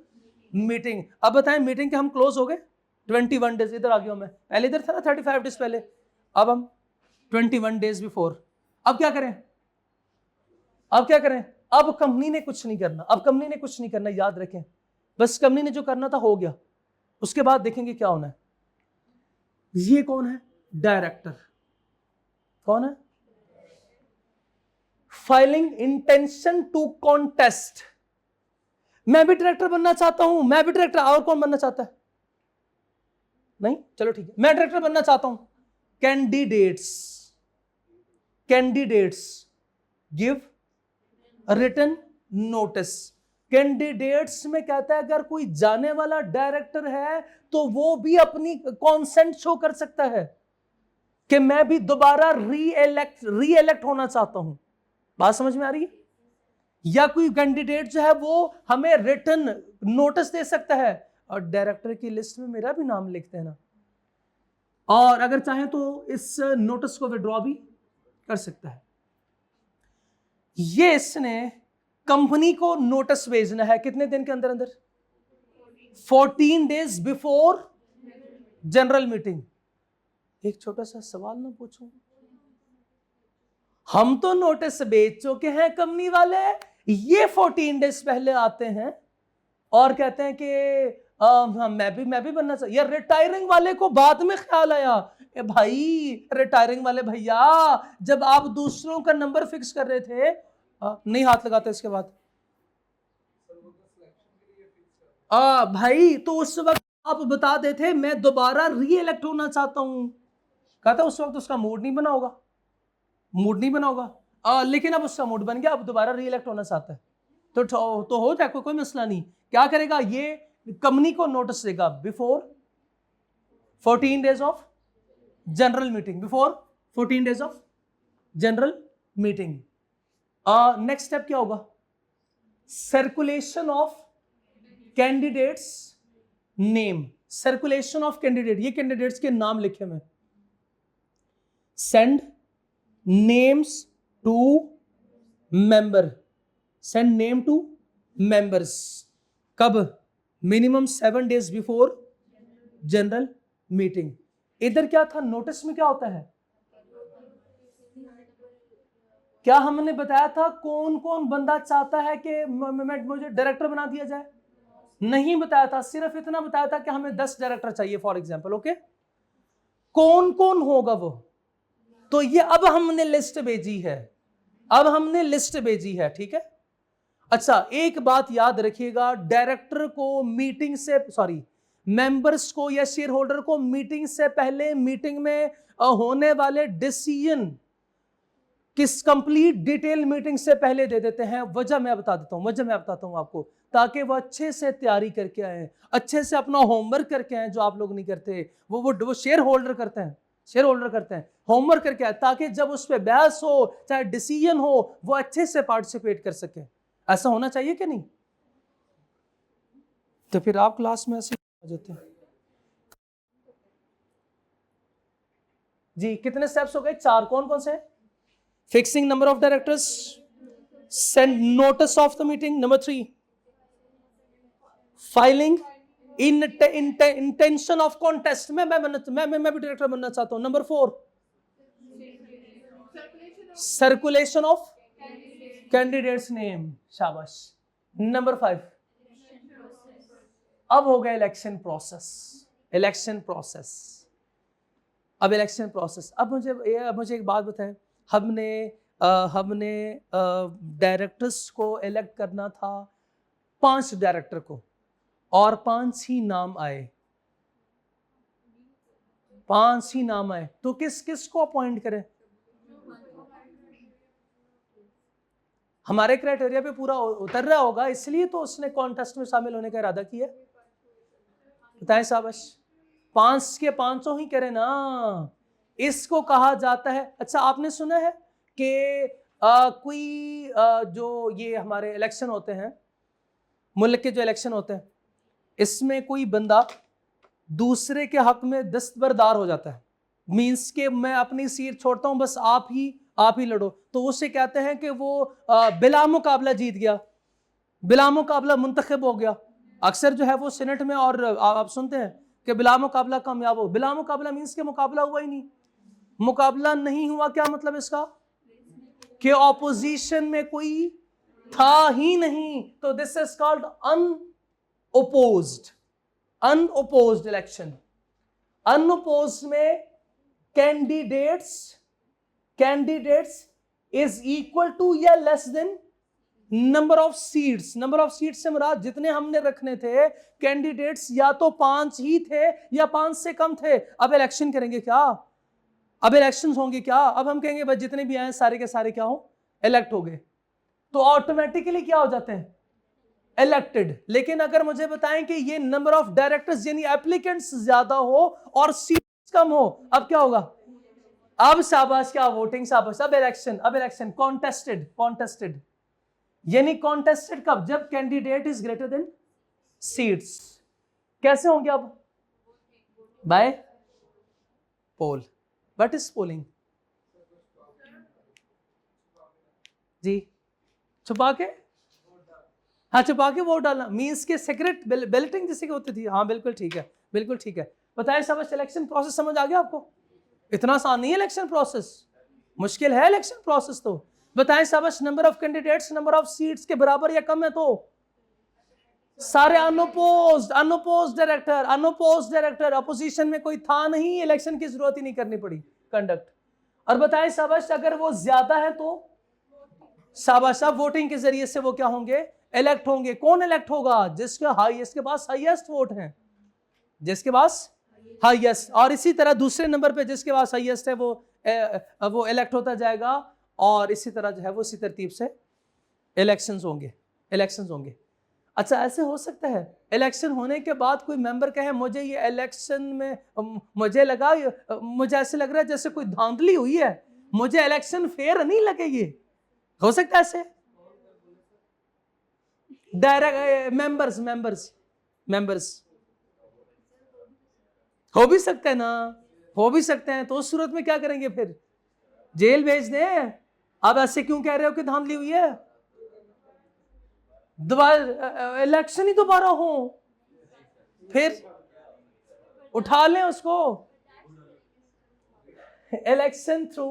meeting. अब बताएं मीटिंग के हम क्लोज हो गए 21 डेज, इधर आ गया मैं, पहले इधर था ना 35 डेज पहले, अब हम 21 डेज बिफोर। अब क्या करें, अब कंपनी ने कुछ नहीं करना, याद रखें, बस कंपनी ने जो करना था हो गया, उसके बाद देखेंगे क्या होना है। ये कौन है, डायरेक्टर, कौन है, फाइलिंग इंटेंशन टू कॉन्टेस्ट, मैं भी डायरेक्टर बनना चाहता हूं, मैं भी डायरेक्टर, और कौन बनना चाहता है, नहीं, चलो ठीक है, मैं डायरेक्टर बनना चाहता हूं। Candidates give written notice, candidates में कहता है अगर कोई जाने वाला डायरेक्टर है तो वो भी अपनी कॉन्सेंट शो कर सकता है कि मैं भी दोबारा रीइलेक्ट होना चाहता हूं। बात समझ में आ रही है? या कोई कैंडिडेट जो है वो हमें रिटन नोटिस दे सकता है और डायरेक्टर की लिस्ट में मेरा भी नाम लिखते हैं ना, और अगर चाहे तो इस नोटिस को विड्रॉ भी कर सकता है। ये इसने कंपनी को नोटिस भेजना है कितने दिन के अंदर अंदर? 14 डेज बिफोर जनरल मीटिंग। एक छोटा सा सवाल ना पूछूं, हम तो नोटिस भेज चुके हैं कंपनी वाले, ये 14 डेज पहले आते हैं और कहते हैं कि मैं भी बनना चाहिए। या रिटायरिंग वाले को बाद में ख्याल आया, ए भाई रिटायरिंग वाले भैया, जब आप दूसरों का नंबर फिक्स कर रहे थे, नहीं हाथ लगाते इसके बाद, भाई तो उस वक्त आप बता देते मैं दोबारा रीइलेक्ट होना चाहता हूं, कहता उस वक्त उसका मूड नहीं बना होगा, लेकिन अब उसका मूड बन गया, अब दोबारा रीइलेक्ट होना चाहता है तो हो जाए, कोई मसला नहीं। क्या करेगा? ये कंपनी को नोटिस देगा before 14 days of general meeting, before 14 days of general meeting. Next step क्या होगा? Circulation of candidates name, circulation of candidate, ये कैंडिडेट्स के नाम लिखे मैं, send names to member, send name to members. कब? Minimum 7 days before general meeting. इधर क्या था? नोटिस में क्या होता है? क्या हमने बताया था कौन कौन बंदा चाहता है कि मुझे डायरेक्टर बना दिया जाए? नहीं बताया था, सिर्फ इतना बताया था कि हमें 10 डायरेक्टर चाहिए फॉर एग्जाम्पल। ओके, कौन कौन होगा वो? तो ये अब हमने लिस्ट भेजी है, ठीक है। अच्छा, एक बात याद रखिएगा, डायरेक्टर को मीटिंग से, सॉरी, मेंबर्स को या शेयर होल्डर को मीटिंग से पहले, मीटिंग में होने वाले डिसीजन किस कंप्लीट डिटेल मीटिंग से पहले दे देते हैं। वजह मैं बताता हूं आपको, ताकि वो अच्छे से तैयारी करके आए, अच्छे से अपना होमवर्क करके आए, जो आप लोग नहीं करते, वो शेयर होल्डर करते हैं, होमवर्क करके आए, ताकि जब उस पर बहस हो, चाहे डिसीजन हो, वो अच्छे से पार्टिसिपेट कर सके। ऐसा होना चाहिए कि नहीं? तो फिर आप क्लास में ऐसे हो जाते हैं जी। कितने स्टेप्स हो गए? 4। कौन कौन से? Fixing number of directors, send notice of the meeting, number 3 filing intention of contest, मैं भी डायरेक्टर बनना चाहता हूं, number 4 circulation of candidates name, शाबाश, नंबर 5 अब हो गया इलेक्शन प्रोसेस। अब मुझे एक बात बताएं, हमने डायरेक्टर्स को इलेक्ट करना था, 5 डायरेक्टर को, और 5 ही नाम आए, तो किस किस को अपॉइंट करें? हमारे क्राइटेरिया पे पूरा उतर रहा होगा, इसलिए तो उसने कॉन्टेस्ट में शामिल होने का इरादा किया। बताएं शाबाश, 5 के 5 ही करें ना, इसको कहा जाता है। अच्छा, आपने सुना है कि कोई जो ये हमारे इलेक्शन होते हैं, मुल्क के जो इलेक्शन होते हैं, इसमें कोई बंदा दूसरे के हक में दस्तबरदार हो जाता है, मीन्स के मैं अपनी सीट छोड़ता हूं, बस आप ही लड़ो, तो उससे कहते हैं कि वो बिला मुकाबला जीत गया, बिला मुकाबला मुंतखब हो गया। अक्सर जो है वो सेनेट में और आप सुनते हैं कि बिला मुकाबला कामयाब हो। बिला मुकाबला मीन्स के मुकाबला हुआ ही नहीं, मुकाबला नहीं हुआ, क्या मतलब इसका? कि ऑपोजिशन में कोई था ही नहीं, तो दिस इज कॉल्ड अनओपोज्ड इलेक्शन। अनओपोज्ड में कैंडिडेट्स इज इक्वल टू या less than number of seats से मुराद जितने हमने रखने थे, कैंडिडेट्स या तो 5 ही थे या 5 से कम थे। अब इलेक्शन करेंगे क्या? अब इलेक्शंस होंगे क्या? अब हम कहेंगे भाई जितने भी आए सारे के सारे क्या हो, इलेक्ट हो गए, तो ऑटोमेटिकली क्या हो जाते हैं? इलेक्टेड। लेकिन अगर मुझे बताएं कि ये नंबर ऑफ डायरेक्टर्स यानी एप्लीकेंट्स ज्यादा हो और सीट्स कम हो, अब क्या होगा? अब शाबाश, क्या वोटिंग, शाबाश, अब इलेक्शन, अब इलेक्शन कॉन्टेस्टेड, कॉन्टेस्टेड यानी कॉन्टेस्टेड कब? जब candidate is greater than seats. कैसे होंगे अब? By poll. What is polling जी? छुपा के, हाँ छुपा के वोट डालना मींस के सीक्रेट बैलेटिंग जैसे कि होती थी। हाँ बिल्कुल ठीक है, बिल्कुल ठीक है। बताएं शाबाश, इलेक्शन प्रोसेस समझ आ गया आपको? इतना आसान नहीं है इलेक्शन प्रोसेस, मुश्किल है इलेक्शन प्रोसेस। तो बताएं शाबाश, number of candidates number of seats के बराबर या कम है तो सारे अनोपोज्ड, अनोपोज्ड डायरेक्टर, अनोपोज्ड डायरेक्टर, अपोजिशन में कोई था नहीं, इलेक्शन की जरूरत ही नहीं करनी पड़ी, कंडक्ट। और बताएं शाबाश, अगर वो ज्यादा है तो शाबाश, अब वोटिंग के जरिए से वो क्या होंगे? इलेक्ट होंगे। कौन इलेक्ट होगा? जिसके हाईएस्ट के पास हाईएस्ट वोट है, जिसके पास हाईएस्ट। और इसी तरह दूसरे नंबर पे जिसके पास हाईएस्ट है वो इलेक्ट होता जाएगा। और इसी तरह जो है वो इसी तरतीब से इलेक्शंस होंगे, इलेक्शंस होंगे। अच्छा, ऐसे हो सकता है इलेक्शन होने के बाद कोई मेंबर कहे मुझे ये इलेक्शन में मुझे ऐसे लग रहा है जैसे कोई धांधली हुई है, मुझे इलेक्शन फेयर नहीं लगे? ये हो सकता है ऐसे? डायरेक्ट मेंबर्स मेंबर्स मेंबर्स हो भी सकते हैं ना, हो भी सकते हैं। तो उस सूरत में क्या करेंगे फिर? जेल भेज दें। अब ऐसे क्यों कह रहे हो कि धांधली हुई है? दोबारा इलेक्शन ही दोबारा हो, फिर उठा लें उसको। इलेक्शन थ्रू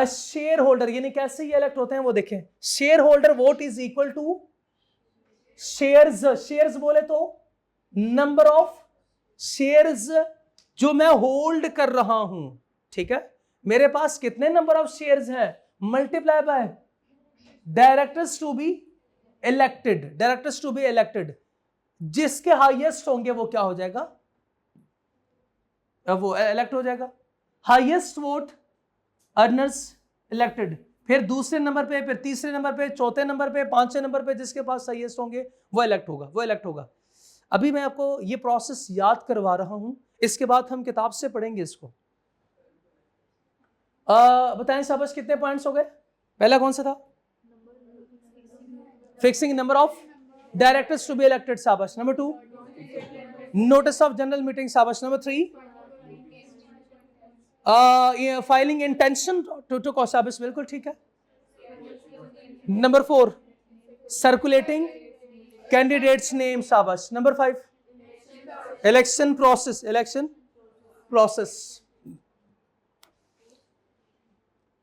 शेयर होल्डर, यानी कैसे ये इलेक्ट होते हैं वो देखें। Shareholder vote is equal to shares, shares बोले तो नंबर ऑफ शेयर्स जो मैं होल्ड कर रहा हूं, ठीक है? मेरे पास कितने नंबर ऑफ शेयर्स हैं, multiply by directors to be elected, directors to be elected. जिसके हाईएस्ट होंगे वो क्या हो जाएगा? वो इलेक्ट हो जाएगा। हाईएस्ट वोट अर्नर्स इलेक्टेड, फिर दूसरे नंबर पे, फिर तीसरे नंबर पे, चौथे नंबर पे, पांचवें नंबर पे जिसके पास हाईएस्ट होंगे वो इलेक्ट होगा, वो इलेक्ट होगा। अभी मैं आपको ये प्रोसेस याद करवा रहा हूं, इसके बाद हम किताब से पढ़ेंगे इसको। बताएं शाबाश, कितने पॉइंट्स हो गए? पहला कौन सा था? Fixing number of directors to be elected, शाबाश। Number 2 notice of general meeting, शाबाश। नंबर 3 फाइलिंग इंटेंशन टू शाबाश, बिल्कुल ठीक है। नंबर 4 सर्कुलेटिंग कैंडिडेट्स नेम, शाबाश। Number 5 election process, election process.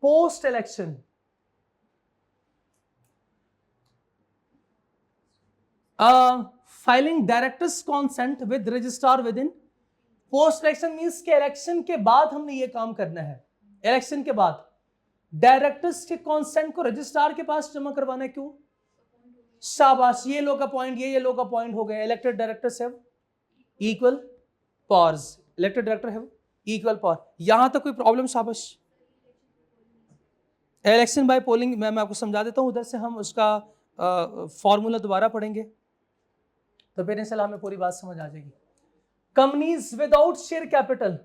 Post election filing directors consent with registrar within. Post election means के इलेक्शन के बाद हमने ये काम करना है, इलेक्शन के बाद डायरेक्टर्स के कॉन्सेंट को रजिस्ट्रार के पास जमा करवाना है। क्यों? शाबाश, ये लोग अपॉइंट, ये लोग अपॉइंट हो गए। Elected directors have equal powers, elected director have equal power. यहां तक कोई प्रॉब्लम? शाबाश। इलेक्शन बाय पोलिंग मैं आपको समझा देता हूं, उधर से हम उसका फॉर्मूला दोबारा पढ़ेंगे तो फिर इंशाल्लाह हमें पूरी बात समझ आ जाएगी। Companies without share capital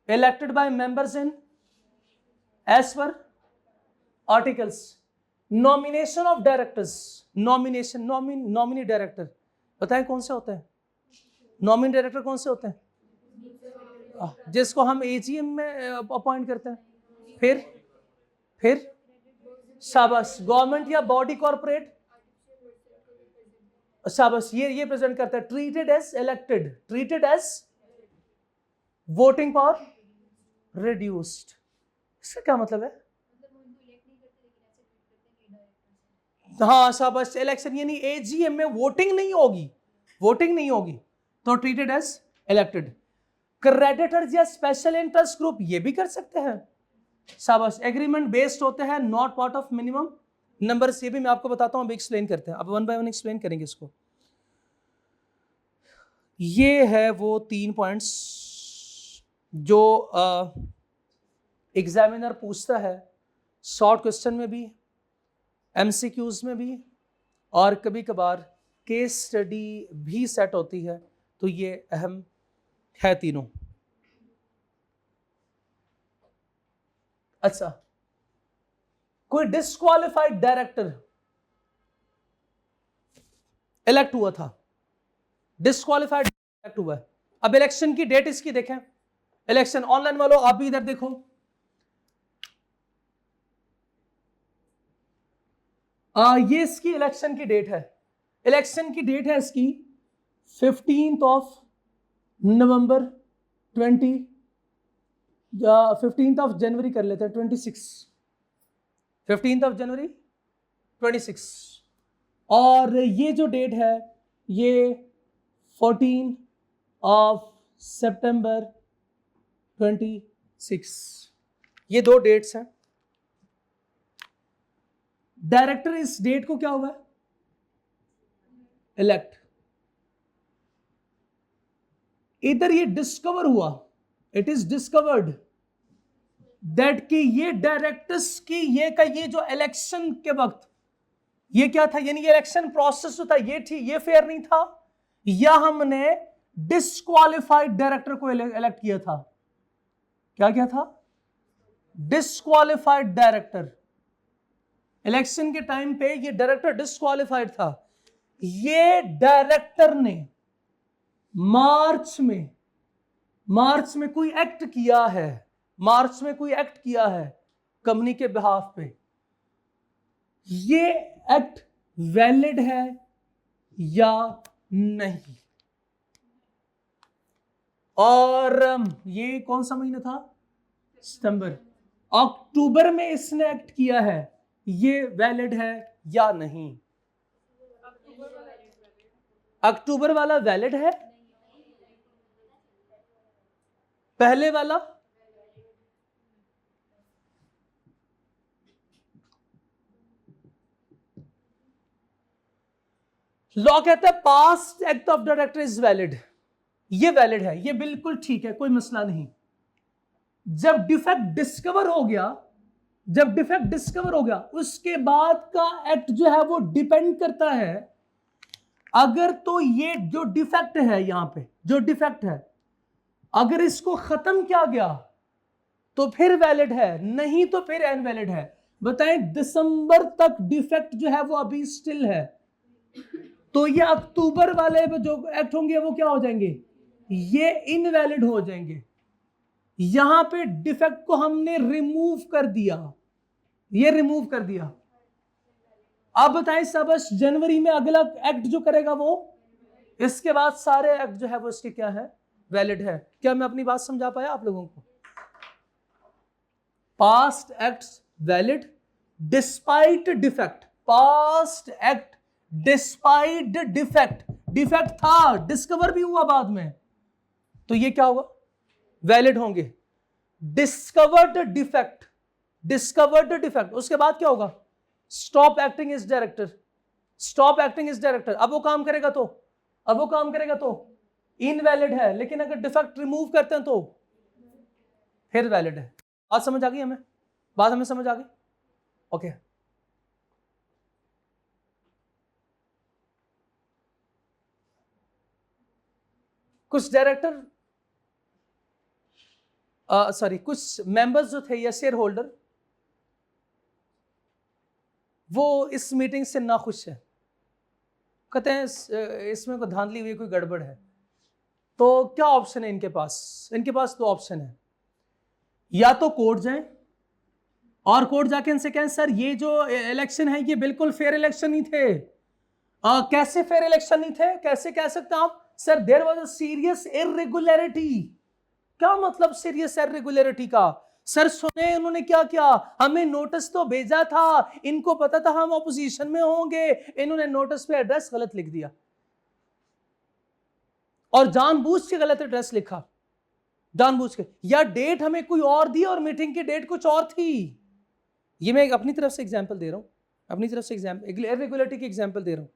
elected by members in as per articles. Nomination of directors, nomination, nominee director बताएं कौन से होते हैं? नॉमिनी डायरेक्टर कौन से होते हैं? जिसको हम एजीएम में अपॉइंट करते हैं। फिर शाबाश, गवर्नमेंट या बॉडी कॉर्पोरेट, शाबाश, ये प्रेजेंट करता है। Treated as elected, treated as voting power reduced. इसका क्या मतलब है? हाँ शाबाश, इलेक्शन यानी एजीएम में वोटिंग नहीं होगी, वोटिंग नहीं होगी तो ट्रीटेड एज इलेक्टेड। क्रेडिटर्स या स्पेशल इंटरेस्ट ग्रुप ये भी कर सकते हैं, शाबाश। एग्रीमेंट बेस्ड होते हैं, not part of minimum numbers, ये भी मैं आपको बताता हूं, अभी एक्सप्लेन करते हैं। अब वन बाय वन एक्सप्लेन करेंगे इसको। ये है वो 3 पॉइंट्स जो एग्जामिनर पूछता है शॉर्ट क्वेश्चन में भी, एमसीक्यूज में भी और कभी कभार केस स्टडी भी सेट होती है, तो ये अहम है तीनों। अच्छा, कोई डिस्क्वालिफाइड डायरेक्टर इलेक्ट हुआ था, डिस्क्वालिफाइड इलेक्ट हुआ है। अब इलेक्शन की डेट इसकी देखें, इलेक्शन ऑनलाइन वालों आप भी इधर देखो, ये इसकी इलेक्शन की डेट है। इलेक्शन की डेट है इसकी 15 नवंबर 20 या 15 जनवरी कर लेते हैं, 26, 15 जनवरी 26। और ये जो डेट है ये 14 सितंबर 26। ये दो डेट्स हैं। डायरेक्टर इस डेट को क्या हुआ है, इलेक्ट। इधर ये डिस्कवर हुआ, इट इज डिस्कवर्ड दैट कि ये डायरेक्टर्स की ये जो इलेक्शन के वक्त ये क्या था, यानी ये इलेक्शन प्रोसेस जो था ये फेयर नहीं था, या हमने डिस्क्वालिफाइड डायरेक्टर को इलेक्ट किया था। क्या था, डिस्क्वालिफाइड डायरेक्टर। इलेक्शन के टाइम पे ये डायरेक्टर डिस्क्वालिफाइड था। ये डायरेक्टर ने मार्च में कोई एक्ट किया है, मार्च में कोई एक्ट किया है कंपनी के बिहाफ पे। ये एक्ट वैलिड है या नहीं? और ये कौन सा महीना था, सितंबर। अक्टूबर में इसने एक्ट किया है, ये वैलिड है या नहीं? अक्टूबर वाला वैलिड है, पहले वाला लॉ कहता है past act of director is valid, ये वैलिड है, ये बिल्कुल ठीक है, कोई मसला नहीं। जब डिफेक्ट डिस्कवर हो गया, उसके बाद का एक्ट जो है वो डिपेंड करता है। अगर तो ये जो डिफेक्ट है, यहां पे जो डिफेक्ट है, अगर इसको खत्म किया गया तो फिर वैलिड है, नहीं तो फिर इनवैलिड है। बताएं, दिसंबर तक डिफेक्ट जो है वो अभी स्टिल है, तो ये अक्टूबर वाले जो एक्ट होंगे वो क्या हो जाएंगे, ये इनवैलिड हो जाएंगे। यहां पे डिफेक्ट को हमने रिमूव कर दिया, ये रिमूव कर दिया। अब बताएं, सब जनवरी में अगला एक्ट जो करेगा वो, इसके बाद सारे एक्ट जो है वो इसके क्या है, वैलिड है। क्या मैं अपनी बात समझा पाया आप लोगों को? Past acts valid despite defect, past act despite defect, defect था, डिस्कवर भी हुआ बाद में, तो ये क्या होगा, वैलिड होंगे। डिस्कवर्ड डिफेक्ट, उसके बाद क्या होगा, stop acting is director, stop acting is director. अब वो काम करेगा तो इनवैलिड है, लेकिन अगर डिफेक्ट रिमूव करते हैं तो फिर वैलिड है। बात समझ आ गई हमें? बात हमें समझ आ गई? ओके। कुछ डायरेक्टर कुछ मेंबर्स जो थे या शेयर होल्डर, वो इस मीटिंग से नाखुश है, कहते हैं इसमें कोई धांधली हुई, कोई गड़बड़ है। तो क्या ऑप्शन है इनके पास? इनके पास दो ऑप्शन है, या तो कोर्ट जाएं और कोर्ट जाके इनसे कहें सर ये जो इलेक्शन है ये बिल्कुल फेयर इलेक्शन नहीं थे। कैसे फेयर इलेक्शन नहीं थे, कैसे कह सकते हैं आप? Sir there was a serious irregularity. क्या मतलब सीरियस इररेगुलरिटी का? सर सुने उन्होंने क्या किया, हमें नोटिस तो भेजा था, इनको पता था हम ऑपोजिशन में होंगे, इन्होंने नोटिस पे एड्रेस गलत लिख दिया और जानबूझ के गलत एड्रेस लिखा, जानबूझ के, या डेट हमें कोई और दी और मीटिंग की डेट कुछ और थी। ये मैं अपनी तरफ से एग्जांपल दे रहा हूं, अपनी तरफ से इररेगुलरिटी की एग्जांपल दे रहा हूं।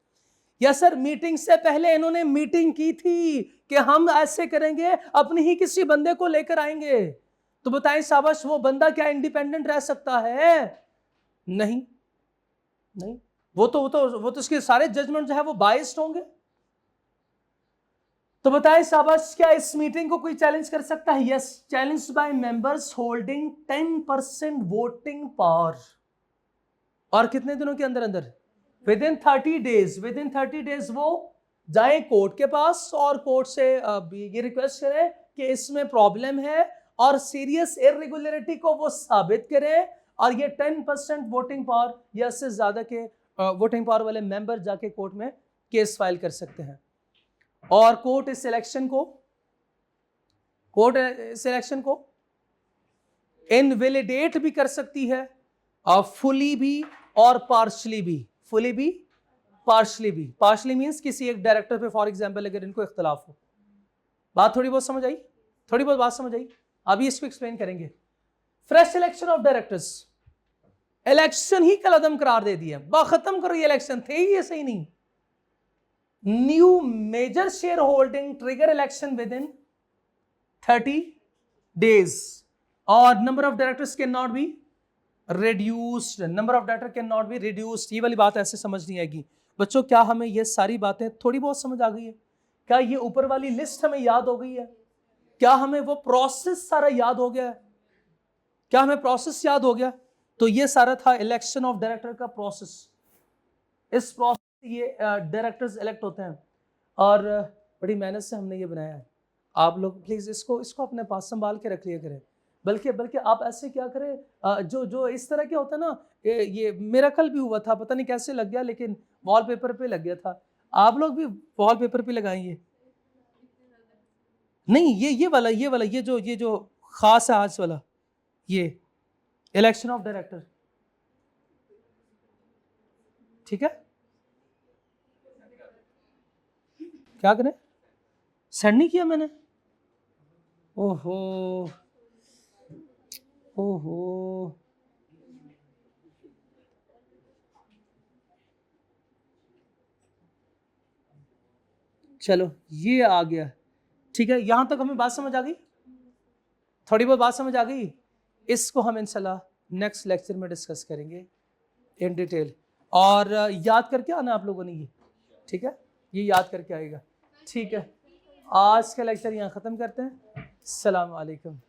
या सर मीटिंग से पहले इन्होंने मीटिंग की थी कि हम ऐसे करेंगे, अपने ही किसी बंदे को लेकर आएंगे, तो बताएं शाबाश, वो बंदा क्या इंडिपेंडेंट रह सकता है? नहीं। नहीं, वो तो उसके सारे जजमेंट जो है वो बायस्ड होंगे। तो बताएं शाबाश, क्या इस मीटिंग को कोई चैलेंज कर सकता है? Yes, challenge by members holding 10% voting power. और कितने दिनों के अंदर अंदर? With in 30 days. With in 30 days वो जाए कोर्ट के पास और कोर्ट से ये रिक्वेस्ट करें कि इसमें प्रॉब्लम है और सीरियस इरेगुलरिटी को वो साबित करें, और ये 10% वोटिंग पावर या इससे ज्यादा के वोटिंग पावर वाले मेंबर जाके कोर्ट में केस फाइल कर सकते हैं। और कोर्ट इस इलेक्शन को इनवैलिडेट भी कर सकती है, फुली भी और पार्शली भी। फुली भी, पार्शली भी। पार्शली मींस किसी एक डायरेक्टर पे फॉर एग्जांपल अगर इनको इख्तलाफ हो। बात थोड़ी बहुत समझ आई? थोड़ी बहुत बात समझ आई? अभी इसको एक्सप्लेन करेंगे। Fresh election of directors, election ही कलअदम करार दे दिया, खत्म करो ये इलेक्शन, थे ही ये सही नहीं। New major shareholding trigger election within 30 days, और number of directors can not be reduced, number of director can not be reduced। ये वाली बात ऐसे समझ नहीं आएगी बच्चों। क्या हमें ये सारी बातें थोड़ी बहुत समझ आ गई है? क्या ये ऊपर वाली लिस्ट हमें याद हो गई है? क्या हमें वो प्रोसेस सारा याद हो गया है? क्या हमें प्रोसेस याद हो गया? तो ये सारा था इलेक्शन ऑफ डायरेक्टर का प्रोसेस। इस प्रोसेस ये डायरेक्टर्स इलेक्ट होते हैं, और बड़ी मेहनत से हमने ये बनाया है। आप लोग प्लीज इसको अपने पास संभाल के रख लिया करें। बल्कि आप ऐसे क्या करें, जो इस तरह के होता है ना, ये मेरा कल भी हुआ था, पता नहीं कैसे लग गया, लेकिन वॉलपेपर पे लग गया था। आप लोग भी वॉलपेपर पे लगाएंगे? नहीं, ये वाला ये जो खास है आज वाला, ये इलेक्शन ऑफ डायरेक्टर, ठीक है? क्या करें? सेंड नहीं किया मैंने? ओहो ओहो, चलो ये आ गया, ठीक है। यहां तक हमें बात समझ आ गई? थोड़ी बहुत बात समझ आ गई? इसको हम इंशाल्लाह नेक्स्ट लेक्चर में डिस्कस करेंगे इन डिटेल। और याद करके आना आप लोगों ने ये, ठीक है? ये याद करके आएगा, ठीक है? आज का लेक्चर यहाँ ख़त्म करते हैं। अस्सलाम वालेकुम।